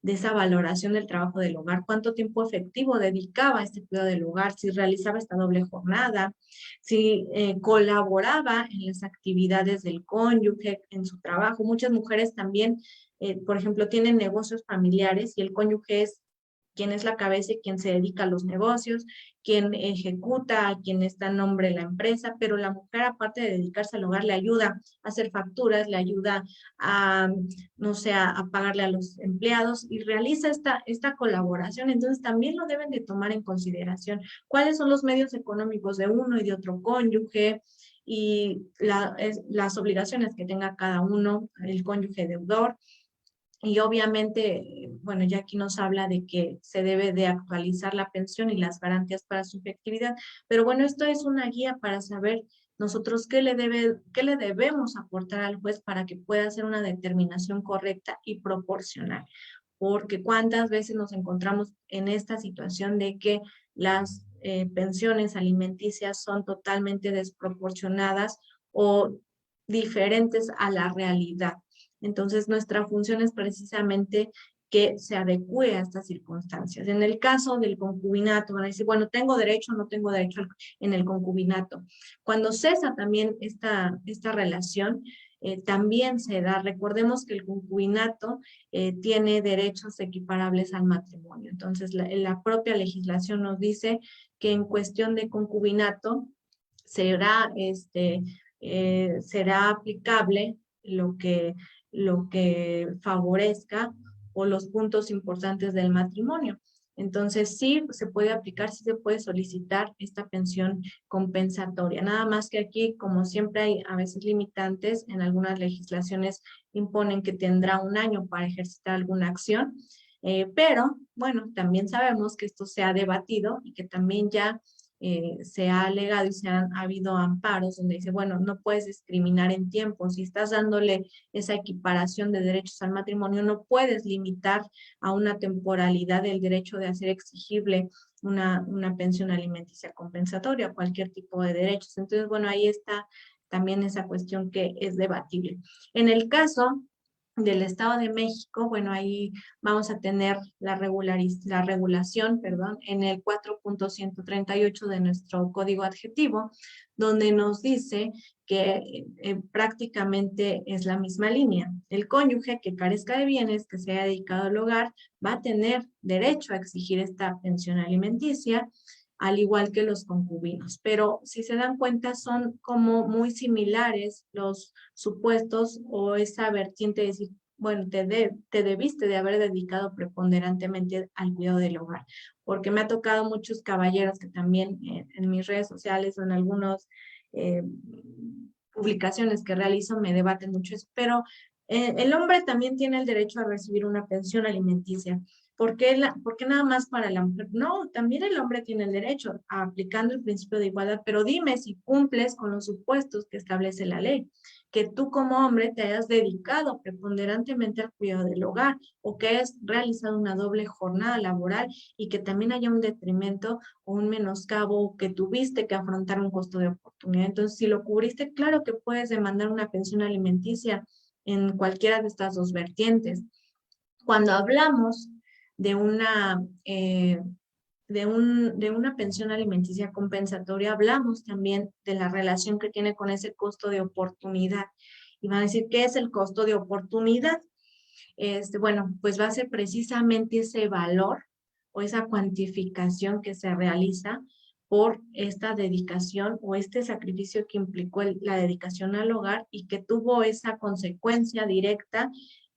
esa valoración del trabajo del hogar, cuánto tiempo efectivo dedicaba a este cuidado del hogar, si realizaba esta doble jornada, si colaboraba en las actividades del cónyuge, en su trabajo. Muchas mujeres también, por ejemplo, tienen negocios familiares y el cónyuge es quien es la cabeza y quien se dedica a los negocios, quien ejecuta, quien está en nombre de la empresa, pero la mujer, aparte de dedicarse al hogar, le ayuda a hacer facturas, le ayuda a, no sé, a pagarle a los empleados y realiza esta colaboración. Entonces, también lo deben de tomar en consideración. ¿Cuáles son los medios económicos de uno y de otro cónyuge? Y las obligaciones que tenga cada uno, el cónyuge deudor. Y obviamente, bueno, ya aquí nos habla de que se debe de actualizar la pensión y las garantías para su efectividad, pero bueno, esto es una guía para saber nosotros qué le debemos aportar al juez para que pueda hacer una determinación correcta y proporcional. Porque cuántas veces nos encontramos en esta situación de que las pensiones alimenticias son totalmente desproporcionadas o diferentes a la realidad. Entonces, nuestra función es precisamente que se adecue a estas circunstancias. En el caso del concubinato, van a decir, bueno, ¿tengo derecho o no tengo derecho en el concubinato? Cuando cesa también esta relación, también se da, recordemos que el concubinato tiene derechos equiparables al matrimonio. Entonces, la propia legislación nos dice que en cuestión de concubinato será aplicable lo que favorezca o los puntos importantes del matrimonio. Entonces, sí se puede aplicar, sí se puede solicitar esta pensión compensatoria. Nada más que aquí, como siempre hay a veces limitantes, en algunas legislaciones imponen que tendrá un año para ejercitar alguna acción, pero bueno, también sabemos que esto se ha debatido y que también ya se ha alegado y ha habido amparos donde dice, bueno, no puedes discriminar en tiempo. Si estás dándole esa equiparación de derechos al matrimonio, no puedes limitar a una temporalidad el derecho de hacer exigible una pensión alimenticia compensatoria, cualquier tipo de derechos. Entonces, bueno, ahí está también esa cuestión que es debatible. En el caso del Estado de México, bueno, ahí vamos a tener la regulación, perdón, en el 4.138 de nuestro código adjetivo, donde nos dice que prácticamente es la misma línea. El cónyuge que carezca de bienes, que se haya dedicado al hogar, va a tener derecho a exigir esta pensión alimenticia, al igual que los concubinos. Pero si se dan cuenta, son como muy similares los supuestos o esa vertiente de decir, bueno, te debiste de haber dedicado preponderantemente al cuidado del hogar, porque me ha tocado muchos caballeros que también en mis redes sociales o en algunas publicaciones que realizo me debaten mucho eso, pero el hombre también tiene el derecho a recibir una pensión alimenticia. ¿Por qué nada más para la mujer? No, también el hombre tiene el derecho, aplicando el principio de igualdad, pero dime si cumples con los supuestos que establece la ley, que tú como hombre te hayas dedicado preponderantemente al cuidado del hogar o que hayas realizado una doble jornada laboral y que también haya un detrimento o un menoscabo, que tuviste que afrontar un costo de oportunidad. Entonces, si lo cubriste, claro que puedes demandar una pensión alimenticia en cualquiera de estas dos vertientes. Cuando hablamos de una pensión alimenticia compensatoria, hablamos también de la relación que tiene con ese costo de oportunidad. Y van a decir, ¿qué es el costo de oportunidad? Bueno, pues va a ser precisamente ese valor o esa cuantificación que se realiza por esta dedicación o este sacrificio que implicó la dedicación al hogar y que tuvo esa consecuencia directa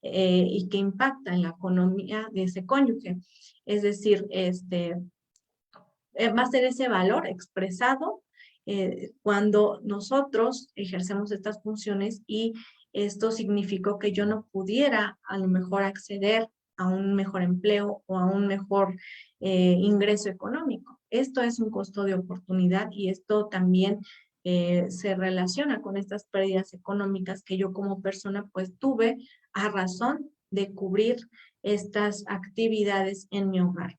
y que impacta en la economía de ese cónyuge. Es decir, va a ser ese valor expresado cuando nosotros ejercemos estas funciones y esto significó que yo no pudiera a lo mejor acceder a un mejor empleo o a un mejor ingreso económico. Esto es un costo de oportunidad y esto también se relaciona con estas pérdidas económicas que yo como persona pues tuve a razón de cubrir estas actividades en mi hogar.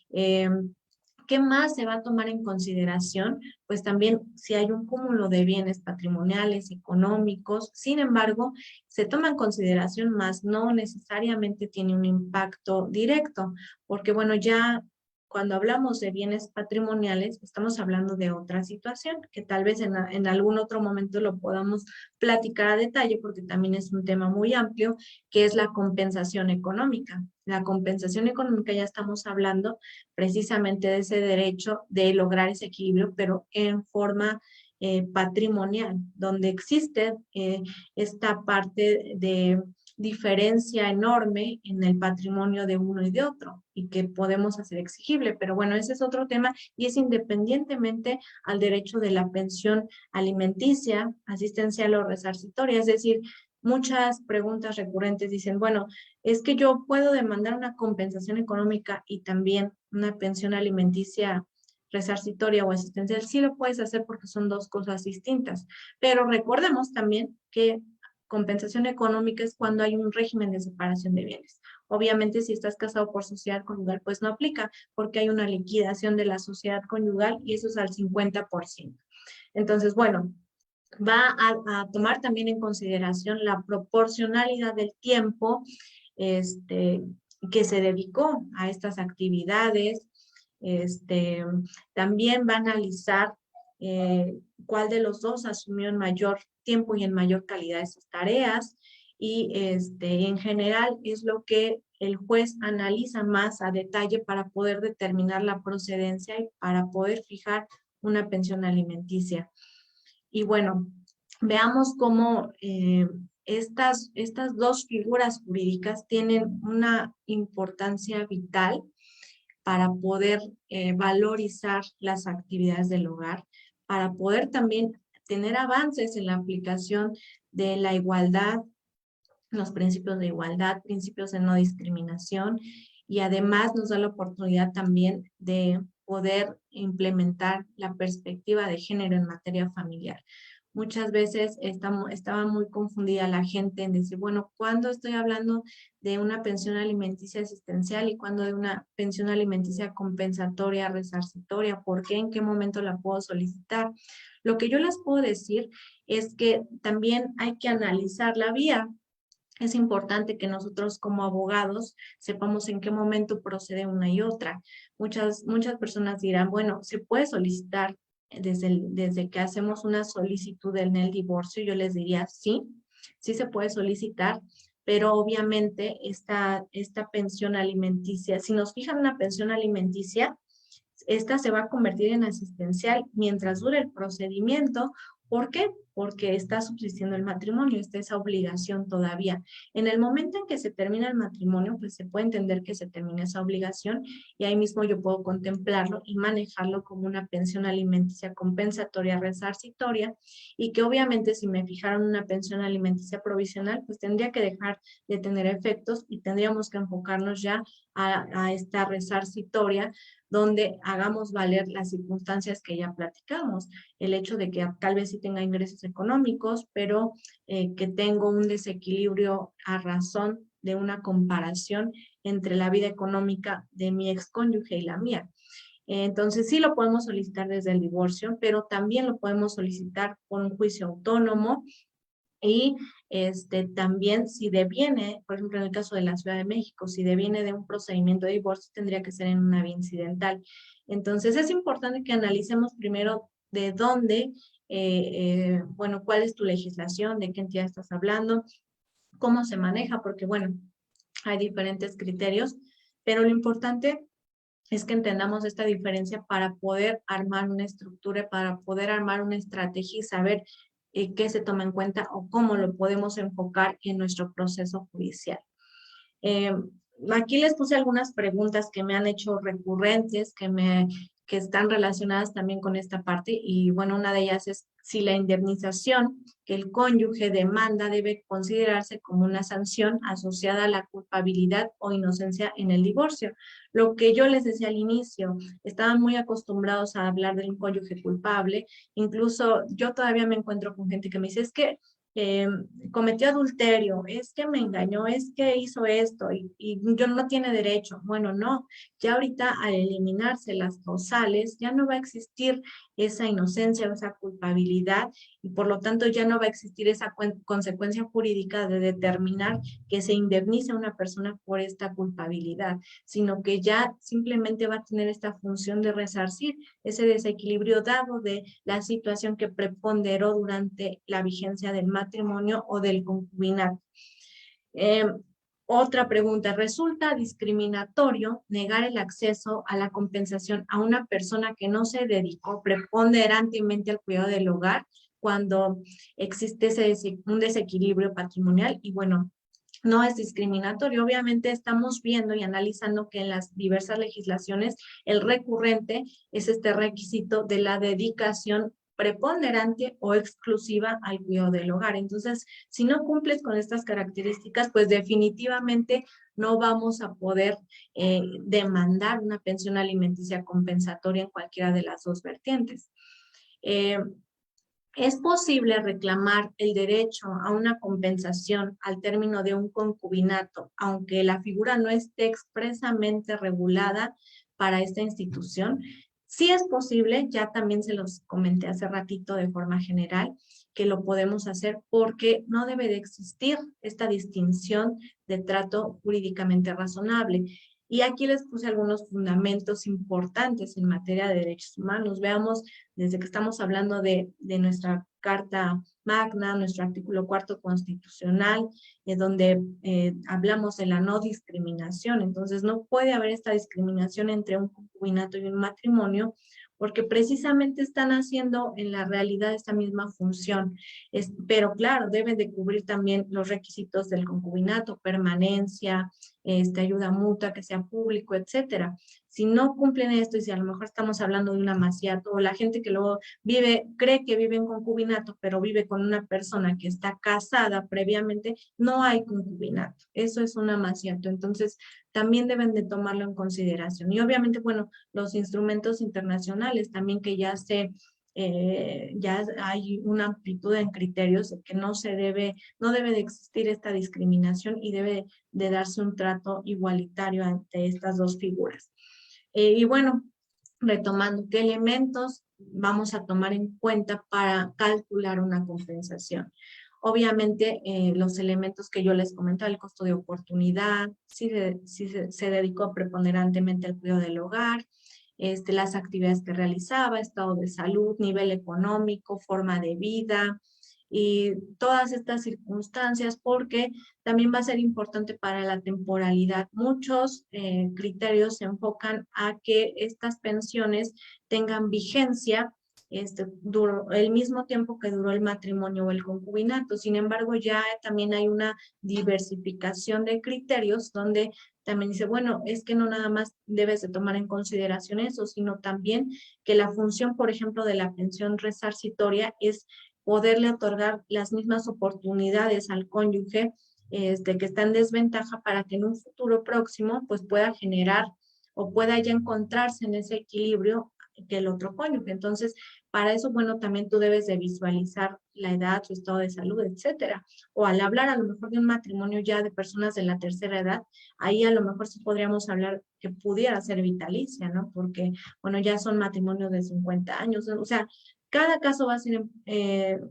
¿Qué más se va a tomar en consideración? Pues también si hay un cúmulo de bienes patrimoniales, económicos, sin embargo, se toma en consideración más, no necesariamente tiene un impacto directo, porque bueno, ya cuando hablamos de bienes patrimoniales, estamos hablando de otra situación, que tal vez en algún otro momento lo podamos platicar a detalle, porque también es un tema muy amplio, que es la compensación económica. La compensación económica ya estamos hablando precisamente de ese derecho de lograr ese equilibrio, pero en forma patrimonial, donde existe esta parte de diferencia enorme en el patrimonio de uno y de otro y que podemos hacer exigible. Pero bueno, ese es otro tema y es independientemente al derecho de la pensión alimenticia, asistencial o resarcitoria. Es decir, muchas preguntas recurrentes dicen, bueno, es que yo puedo demandar una compensación económica y también una pensión alimenticia resarcitoria o asistencial, sí lo puedes hacer porque son dos cosas distintas. Pero recordemos también que compensación económica es cuando hay un régimen de separación de bienes. Obviamente, si estás casado por sociedad conyugal, pues no aplica, porque hay una liquidación de la sociedad conyugal y eso es al 50%. Entonces, bueno, va a tomar también en consideración la proporcionalidad del tiempo que se dedicó a estas actividades. También va a analizar cuál de los dos asumió en mayor tiempo y en mayor calidad esas tareas, y en general es lo que el juez analiza más a detalle para poder determinar la procedencia y para poder fijar una pensión alimenticia. Y bueno, veamos cómo estas dos figuras jurídicas tienen una importancia vital para poder valorizar las actividades del hogar, para poder también tener avances en la aplicación de la igualdad, los principios de igualdad, principios de no discriminación, y además nos da la oportunidad también de poder implementar la perspectiva de género en materia familiar. Muchas veces estaba muy confundida la gente en decir, bueno, ¿cuándo estoy hablando de una pensión alimenticia asistencial y cuándo de una pensión alimenticia compensatoria, resarcitoria? ¿Por qué? ¿En qué momento la puedo solicitar? Lo que yo les puedo decir es que también hay que analizar la vía. Es importante que nosotros como abogados sepamos en qué momento procede una y otra. Muchas personas dirán, bueno, ¿se puede solicitar desde que hacemos una solicitud en el divorcio? Yo les diría, sí, sí se puede solicitar, pero obviamente esta pensión alimenticia, si nos fijan una pensión alimenticia, esta se va a convertir en asistencial mientras dure el procedimiento. ¿Por qué? Porque está subsistiendo el matrimonio, está esa obligación todavía. En el momento en que se termina el matrimonio, pues se puede entender que se termina esa obligación y ahí mismo yo puedo contemplarlo y manejarlo como una pensión alimenticia compensatoria resarcitoria, y que obviamente si me fijaron una pensión alimenticia provisional, pues tendría que dejar de tener efectos y tendríamos que enfocarnos ya a esta resarcitoria, donde hagamos valer las circunstancias que ya platicamos, el hecho de que tal vez sí tenga ingresos económicos, pero que tengo un desequilibrio a razón de una comparación entre la vida económica de mi excónyuge y la mía. Entonces sí lo podemos solicitar desde el divorcio, pero también lo podemos solicitar por un juicio autónomo. Y también si deviene, por ejemplo en el caso de la Ciudad de México, si deviene de un procedimiento de divorcio, tendría que ser en una vía incidental. Entonces es importante que analicemos primero de dónde, bueno, cuál es tu legislación, de qué entidad estás hablando, cómo se maneja, porque bueno, hay diferentes criterios, pero lo importante es que entendamos esta diferencia para poder armar una estructura, para poder armar una estrategia y saber qué se toma en cuenta o cómo lo podemos enfocar en nuestro proceso judicial. Eh, Aquí les puse algunas preguntas que me han hecho recurrentes, que están relacionadas también con esta parte, y bueno, una de ellas es si la indemnización que el cónyuge demanda debe considerarse como una sanción asociada a la culpabilidad o inocencia en el divorcio. Lo que yo les decía al inicio, estaban muy acostumbrados a hablar del cónyuge culpable. Incluso yo todavía me encuentro con gente que me dice, es que eh, cometió adulterio, es que me engañó, es que hizo esto y yo no tiene derecho. Bueno, no, ya ahorita al eliminarse las causales, ya no va a existir esa inocencia o esa culpabilidad, y por lo tanto ya no va a existir esa consecuencia jurídica de determinar que se indemnice a una persona por esta culpabilidad, sino que ya simplemente va a tener esta función de resarcir ese desequilibrio dado de la situación que preponderó durante la vigencia del matrimonio o del concubinato. Otra pregunta, ¿resulta discriminatorio negar el acceso a la compensación a una persona que no se dedicó preponderantemente al cuidado del hogar cuando existe un desequilibrio patrimonial? Y bueno, no es discriminatorio. Obviamente estamos viendo y analizando que en las diversas legislaciones el recurrente es este requisito de la dedicación preponderante o exclusiva al cuidado del hogar. Entonces, si no cumples con estas características, pues definitivamente no vamos a poder demandar una pensión alimenticia compensatoria en cualquiera de las dos vertientes. Es posible reclamar el derecho a una compensación al término de un concubinato, aunque la figura no esté expresamente regulada para esta institución. Sí es posible, ya también se los comenté hace ratito de forma general, que lo podemos hacer porque no debe de existir esta distinción de trato jurídicamente razonable. Y aquí les puse algunos fundamentos importantes en materia de derechos humanos. Veamos, desde que estamos hablando de nuestra Carta Magna, nuestro artículo 4 constitucional, donde hablamos de la no discriminación. Entonces, no puede haber esta discriminación entre un concubinato y un matrimonio, porque precisamente están haciendo en la realidad esta misma función. Pero claro, deben de cubrir también los requisitos del concubinato, permanencia, ayuda mutua, que sea público, etcétera. Si no cumplen esto y si a lo mejor estamos hablando de un amaciato o la gente que luego vive, cree que vive en concubinato, pero vive con una persona que está casada previamente, no hay concubinato. Eso es un amaciato. Entonces, también deben de tomarlo en consideración. Y obviamente, bueno, los instrumentos internacionales también que ya ya hay una amplitud en criterios de que no debe de existir esta discriminación y debe de darse un trato igualitario ante estas dos figuras. Y bueno, retomando, ¿qué elementos vamos a tomar en cuenta para calcular una compensación? Obviamente, los elementos que yo les comentaba, el costo de oportunidad, si se dedicó preponderantemente al cuidado del hogar, las actividades que realizaba, estado de salud, nivel económico, forma de vida y todas estas circunstancias, porque también va a ser importante para la temporalidad. Muchos criterios se enfocan a que estas pensiones tengan vigencia duró el mismo tiempo que duró el matrimonio o el concubinato. Sin embargo, ya también hay una diversificación de criterios donde también dice, bueno, es que no nada más debes de tomar en consideración eso, sino también que la función, por ejemplo, de la pensión resarcitoria es poderle otorgar las mismas oportunidades al cónyuge que está en desventaja para que en un futuro próximo pues pueda generar o pueda ya encontrarse en ese equilibrio que el otro cónyuge. Entonces, para eso, bueno, también tú debes de visualizar la edad, su estado de salud, etcétera. O al hablar a lo mejor de un matrimonio ya de personas de la tercera edad, ahí a lo mejor sí podríamos hablar que pudiera ser vitalicia, ¿no? Porque, bueno, ya son matrimonios de 50 años, o sea, cada caso va a ser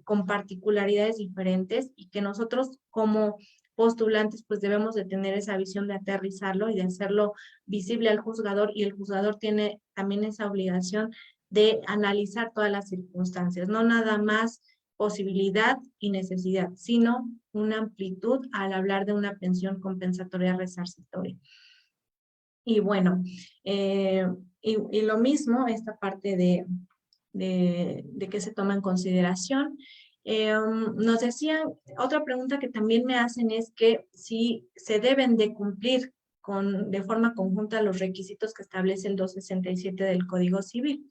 con particularidades diferentes y que nosotros como postulantes pues debemos de tener esa visión de aterrizarlo y de hacerlo visible al juzgador, y el juzgador tiene también esa obligación de analizar todas las circunstancias, no nada más posibilidad y necesidad, sino una amplitud al hablar de una pensión compensatoria resarcitoria. Y bueno, y lo mismo, esta parte de qué se toma en consideración. Nos decían, otra pregunta que también me hacen es que si se deben de cumplir de forma conjunta los requisitos que establece el 267 del Código Civil.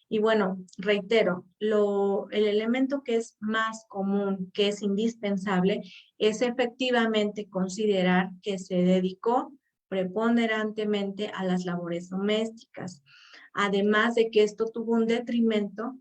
Y bueno, reitero, el elemento que es más común, que es indispensable, es efectivamente considerar que se dedicó preponderantemente a las labores domésticas. Además de que esto tuvo un detrimento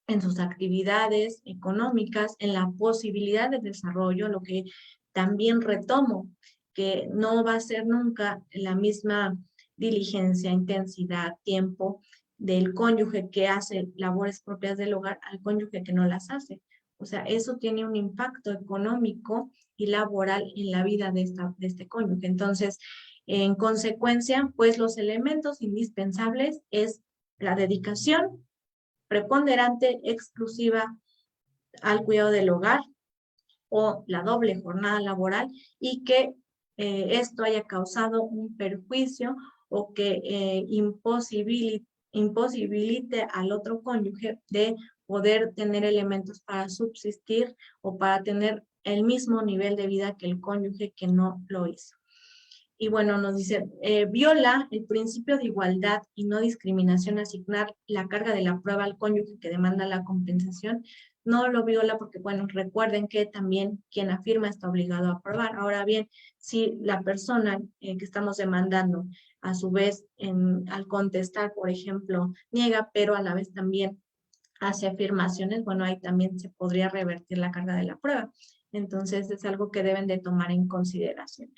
en sus actividades económicas, en la posibilidad de desarrollo, lo que también retomo, que no va a ser nunca la misma diligencia, intensidad, tiempo del cónyuge que hace labores propias del hogar al cónyuge que no las hace. O sea, eso tiene un impacto económico y laboral en la vida de este cónyuge. Entonces, en consecuencia, pues los elementos indispensables es la dedicación preponderante, exclusiva al cuidado del hogar o la doble jornada laboral, y que esto haya causado un perjuicio o que imposibilite al otro cónyuge de poder tener elementos para subsistir o para tener el mismo nivel de vida que el cónyuge que no lo hizo. Y bueno, nos dice, viola el principio de igualdad y no discriminación asignar la carga de la prueba al cónyuge que demanda la compensación. No lo viola porque, bueno, recuerden que también quien afirma está obligado a probar. Ahora bien, si la persona que estamos demandando, a su vez, al contestar, por ejemplo, niega, pero a la vez también hace afirmaciones, bueno, ahí también se podría revertir la carga de la prueba. Entonces, es algo que deben de tomar en consideración.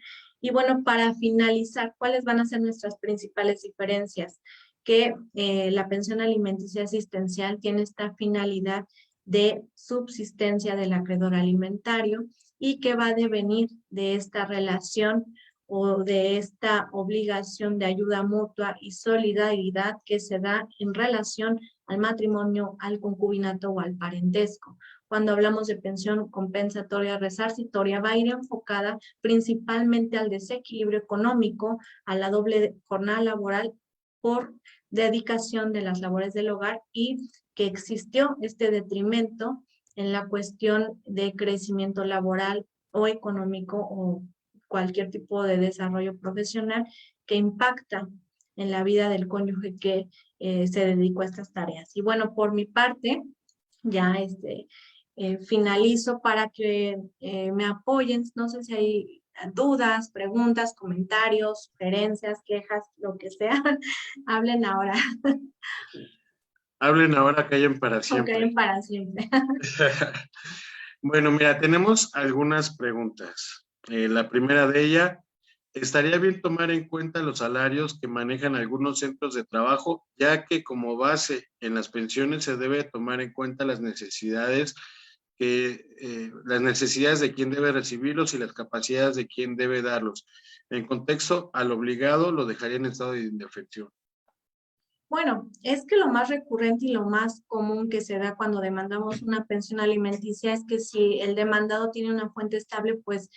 Y bueno, para finalizar, ¿cuáles van a ser nuestras principales diferencias? Que la pensión alimenticia asistencial tiene esta finalidad de subsistencia del acreedor alimentario y que va a devenir de esta relación o de esta obligación de ayuda mutua y solidaridad que se da en relación al matrimonio, al concubinato o al parentesco. Cuando hablamos de pensión compensatoria resarcitoria, va a ir enfocada principalmente al desequilibrio económico, a la doble jornada laboral por dedicación de las labores del hogar y que existió este detrimento en la cuestión de crecimiento laboral o económico o cualquier tipo de desarrollo profesional que impacta en la vida del cónyuge que se dedicó a estas tareas. Y bueno, por mi parte, ya finalizo para que me apoyen. No sé si hay dudas, preguntas, comentarios, sugerencias, quejas, lo que sea. Hablen ahora. Hablen ahora, callen para O siempre. callen para siempre. Bueno, mira, tenemos algunas preguntas. La primera de ella, ¿estaría bien tomar en cuenta los salarios que manejan algunos centros de trabajo, ya que como base en las pensiones se debe tomar en cuenta las necesidades de quien debe recibirlos y las capacidades de quien debe darlos? En contexto, al obligado lo dejaría en estado de indefensión. Bueno, es que lo más recurrente y lo más común que se da cuando demandamos una pensión alimenticia es que si el demandado tiene una fuente estable, pues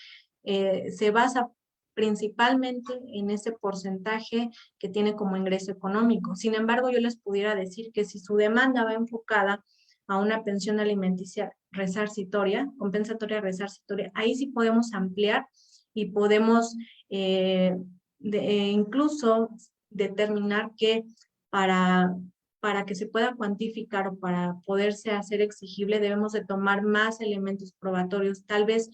se basa principalmente en ese porcentaje que tiene como ingreso económico. Sin embargo, yo les pudiera decir que si su demanda va enfocada a una pensión alimenticia resarcitoria, compensatoria resarcitoria, ahí sí podemos ampliar y podemos incluso determinar que para, para que se pueda cuantificar o para poderse hacer exigible, debemos de tomar más elementos probatorios, tal vez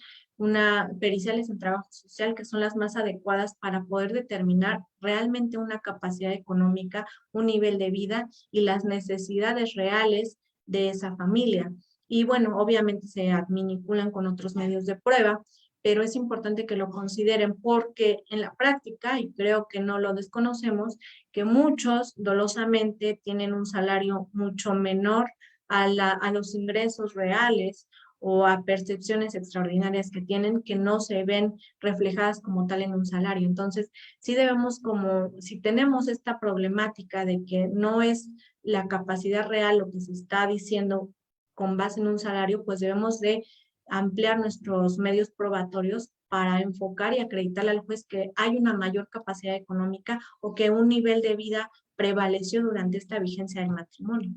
periciales en trabajo social, que son las más adecuadas para poder determinar realmente una capacidad económica, un nivel de vida y las necesidades reales de esa familia. Y bueno, obviamente se adminiculan con otros medios de prueba, pero es importante que lo consideren porque en la práctica, y creo que no lo desconocemos, que muchos dolosamente tienen un salario mucho menor a los ingresos reales o a percepciones extraordinarias que tienen que no se ven reflejadas como tal en un salario. Entonces, sí debemos como, si tenemos esta problemática de que no es la capacidad real lo que se está diciendo con base en un salario, pues debemos de ampliar nuestros medios probatorios para enfocar y acreditarle al juez que hay una mayor capacidad económica o que un nivel de vida prevaleció durante esta vigencia del matrimonio.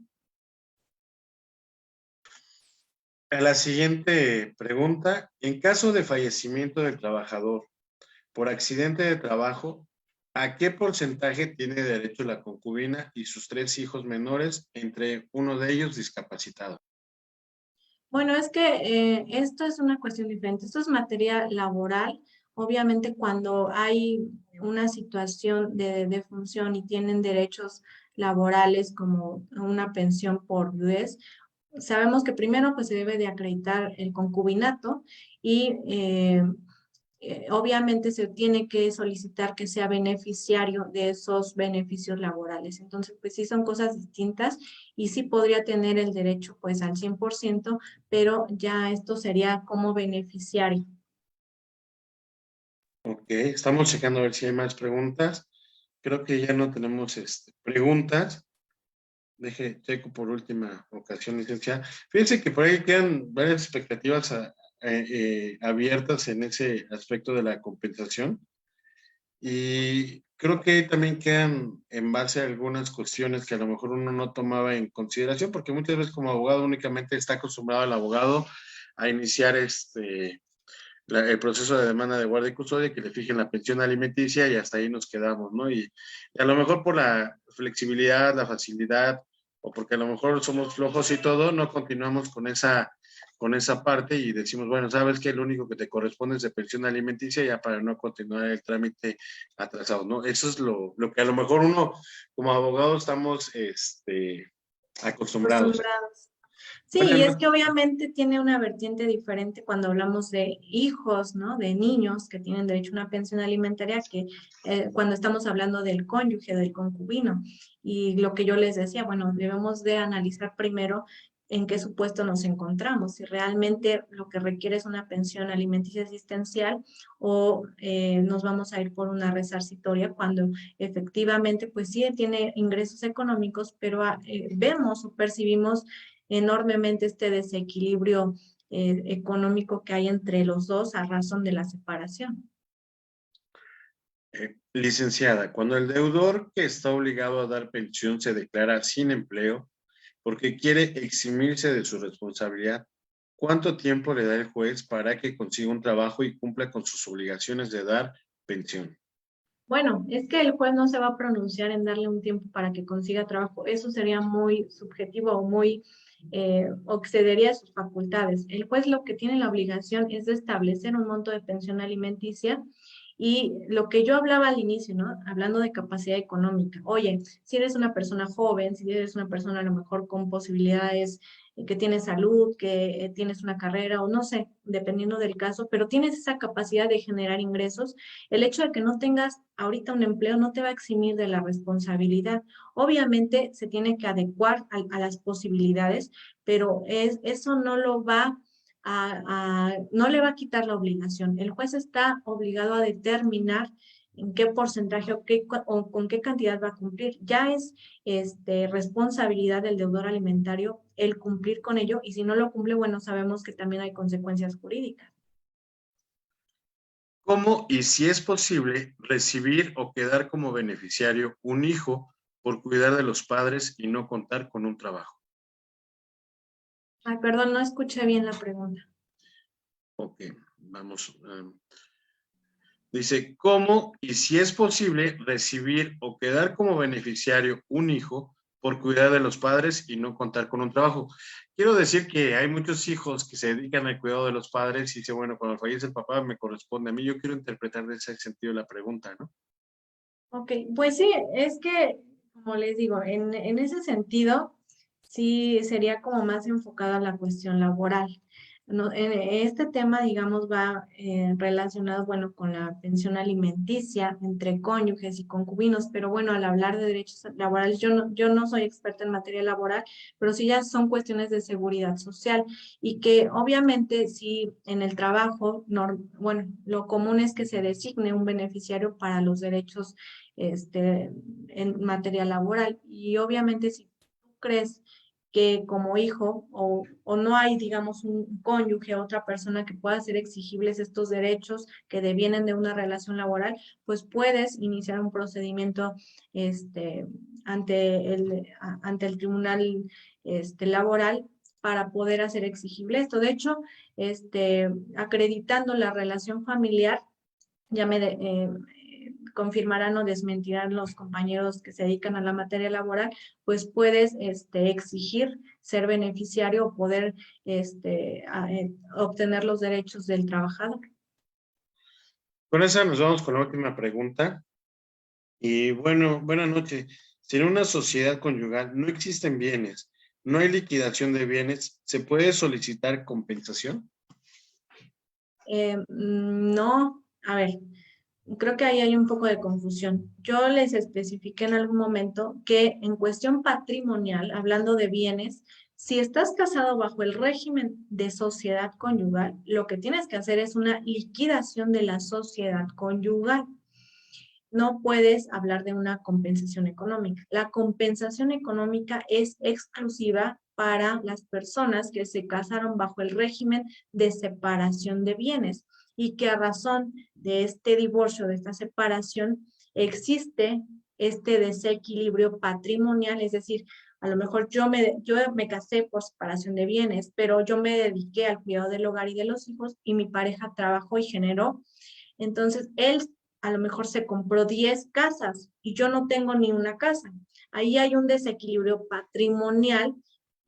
A la siguiente pregunta, en caso de fallecimiento del trabajador por accidente de trabajo, ¿a qué porcentaje tiene derecho la concubina y sus 3 hijos menores, entre uno de ellos discapacitado? Bueno, es que esto es una cuestión diferente. Esto es materia laboral. Obviamente, cuando hay una situación de defunción y tienen derechos laborales como una pensión por viudez, sabemos que primero pues se debe de acreditar el concubinato y obviamente se tiene que solicitar que sea beneficiario de esos beneficios laborales. Entonces, pues sí son cosas distintas y sí podría tener el derecho pues al 100%, pero ya esto sería como beneficiario. Ok, estamos checando a ver si hay más preguntas. Creo que ya no tenemos preguntas. Checo por última ocasión, licenciada. Fíjense que por ahí quedan varias expectativas abiertas en ese aspecto de la compensación. Y creo que también quedan en base a algunas cuestiones que a lo mejor uno no tomaba en consideración, porque muchas veces como abogado únicamente está acostumbrado al abogado a iniciar el proceso de demanda de guardia y custodia, que le fijen la pensión alimenticia y hasta ahí nos quedamos, ¿no? Y a lo mejor por la flexibilidad, la facilidad, o porque a lo mejor somos flojos y todo, no continuamos con esa parte y decimos, bueno, sabes que lo único que te corresponde es de pensión alimenticia ya para no continuar el trámite atrasado, ¿no? Eso es lo que a lo mejor uno como abogado estamos acostumbrados. Acostumbrados. Sí, y es Bueno, que obviamente tiene una vertiente diferente cuando hablamos de hijos, ¿no? De niños que tienen derecho a una pensión alimentaria que cuando estamos hablando del cónyuge, del concubino. Y lo que yo les decía, bueno, debemos de analizar primero en qué supuesto nos encontramos, si realmente lo que requiere es una pensión alimenticia asistencial o nos vamos a ir por una resarcitoria cuando efectivamente pues sí tiene ingresos económicos, pero vemos o percibimos enormemente este desequilibrio económico que hay entre los dos a razón de la separación. licenciada, cuando el deudor que está obligado a dar pensión se declara sin empleo porque quiere eximirse de su responsabilidad, ¿cuánto tiempo le da el juez para que consiga un trabajo y cumpla con sus obligaciones de dar pensión? Bueno, es que el juez no se va a pronunciar en darle un tiempo para que consiga trabajo. Eso sería muy subjetivo o muy excedería sus facultades. El juez lo que tiene la obligación es de establecer un monto de pensión alimenticia y lo que yo hablaba al inicio, ¿no? Hablando de capacidad económica. Oye, si eres una persona joven, si eres una persona a lo mejor con posibilidades que tienes salud, que tienes una carrera o no sé, dependiendo del caso, pero tienes esa capacidad de generar ingresos, el hecho de que no tengas ahorita un empleo no te va a eximir de la responsabilidad. Obviamente se tiene que adecuar a las posibilidades, pero eso no lo va no le va a quitar la obligación. El juez está obligado a determinar en qué porcentaje o con qué cantidad va a cumplir. Ya es responsabilidad del deudor alimentario el cumplir con ello y si no lo cumple, bueno, sabemos que también hay consecuencias jurídicas. ¿Cómo y si es posible recibir o quedar como beneficiario un hijo por cuidar de los padres y no contar con un trabajo? Ay, perdón, no escuché bien la pregunta. Ok, vamos. Dice, ¿cómo y si es posible recibir o quedar como beneficiario un hijo por cuidar de los padres y no contar con un trabajo? Quiero decir que hay muchos hijos que se dedican al cuidado de los padres y dicen, bueno, cuando fallece el papá me corresponde a mí. Yo quiero interpretar de ese sentido la pregunta, ¿no? Ok, pues sí, es que, como les digo, en ese sentido, sí sería como más enfocado a la cuestión laboral. No, este tema, digamos, va relacionado, bueno, con la pensión alimenticia entre cónyuges y concubinos, pero bueno, al hablar de derechos laborales, yo no soy experta en materia laboral, pero sí ya son cuestiones de seguridad social y que obviamente sí en el trabajo, bueno, lo común es que se designe un beneficiario para los derechos en materia laboral. Y obviamente si tú crees que como hijo o no hay, digamos, un cónyuge, otra persona que pueda hacer exigibles estos derechos que devienen de una relación laboral, pues puedes iniciar un procedimiento ante el tribunal laboral para poder hacer exigible esto. De hecho, acreditando la relación familiar, ya confirmarán o desmentirán los compañeros que se dedican a la materia laboral, pues puedes exigir ser beneficiario o poder obtener los derechos del trabajador. Con esa nos vamos con la última pregunta. Y bueno, buenas noches. Si en una sociedad conyugal no existen bienes, no hay liquidación de bienes, ¿se puede solicitar compensación? No, a ver, creo que ahí hay un poco de confusión. Yo les especifiqué en algún momento que en cuestión patrimonial, hablando de bienes, si estás casado bajo el régimen de sociedad conyugal, lo que tienes que hacer es una liquidación de la sociedad conyugal. No puedes hablar de una compensación económica. La compensación económica es exclusiva para las personas que se casaron bajo el régimen de separación de bienes y que a razón de este divorcio, de esta separación, existe este desequilibrio patrimonial, es decir, A lo mejor yo me casé por separación de bienes, pero yo me dediqué al cuidado del hogar y de los hijos y mi pareja trabajó y generó. Entonces, él a lo mejor se compró 10 casas y yo no tengo ni una casa. Ahí hay un desequilibrio patrimonial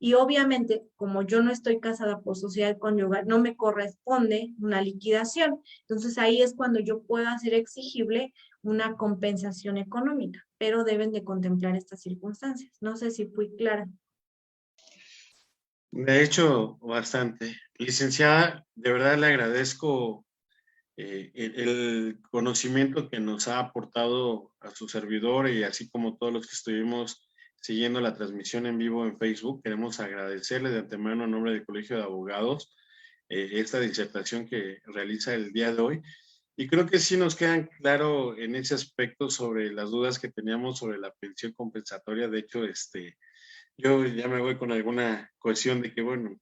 y obviamente, como yo no estoy casada por sociedad conyugal, no me corresponde una liquidación. Entonces, ahí es cuando yo puedo hacer exigible una compensación económica, pero deben de contemplar estas circunstancias. No sé si fui clara. De hecho, bastante. Licenciada, de verdad le agradezco el conocimiento que nos ha aportado a su servidor y así como todos los que estuvimos siguiendo la transmisión en vivo en Facebook. Queremos agradecerle de antemano a nombre del Colegio de Abogados esta disertación que realiza el día de hoy. Y creo que sí nos quedan claro en ese aspecto sobre las dudas que teníamos sobre la pensión compensatoria. De hecho, yo ya me voy con alguna cuestión de que, bueno,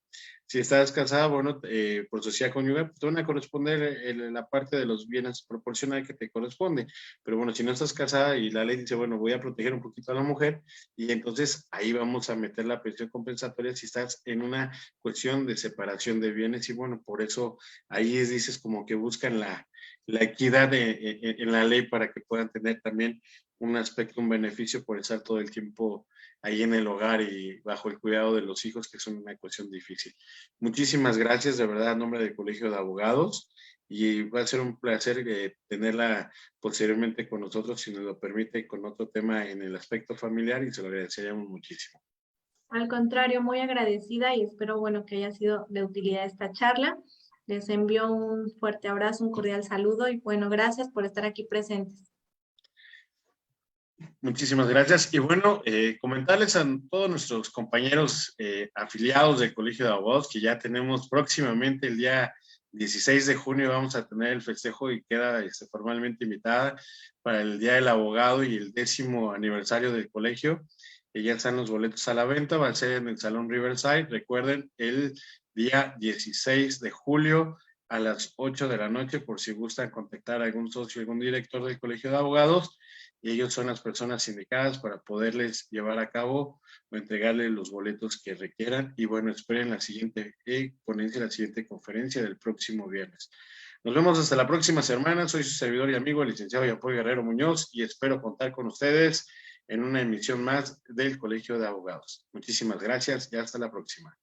si estás casada, bueno, por sociedad conyugal, pues te van a corresponder la parte de los bienes proporcional que te corresponde. Pero bueno, si no estás casada y la ley dice, bueno, voy a proteger un poquito a la mujer, y entonces ahí vamos a meter la pensión compensatoria si estás en una cuestión de separación de bienes. Y bueno, por eso ahí dices como que buscan la equidad en la ley para que puedan tener también un aspecto, un beneficio por estar todo el tiempo ahí en el hogar y bajo el cuidado de los hijos, que es una cuestión difícil. Muchísimas gracias, de verdad, en nombre del Colegio de Abogados, y va a ser un placer tenerla posteriormente con nosotros, si nos lo permite, con otro tema en el aspecto familiar, y se lo agradeceríamos muchísimo. Al contrario, muy agradecida y espero, bueno, que haya sido de utilidad esta charla. Les envío un fuerte abrazo, un cordial saludo y bueno, gracias por estar aquí presentes. Muchísimas gracias. Y bueno, comentarles a todos nuestros compañeros afiliados del Colegio de Abogados que ya tenemos próximamente el día 16 de junio, vamos a tener el festejo y queda formalmente invitada para el Día del Abogado y el 10º aniversario del colegio. Ya están los boletos a la venta, va a ser en el Salón Riverside. Recuerden, el día 16 de julio a las 8 de la noche, por si gustan contactar a algún socio, algún director del Colegio de Abogados, y ellos son las personas indicadas para poderles llevar a cabo o entregarles los boletos que requieran. Y bueno, esperen la siguiente ponencia, la siguiente conferencia del próximo viernes. Nos vemos hasta la próxima semana. Soy su servidor y amigo, el licenciado Yapoy Guerrero Muñoz, y espero contar con ustedes en una emisión más del Colegio de Abogados. Muchísimas gracias y hasta la próxima.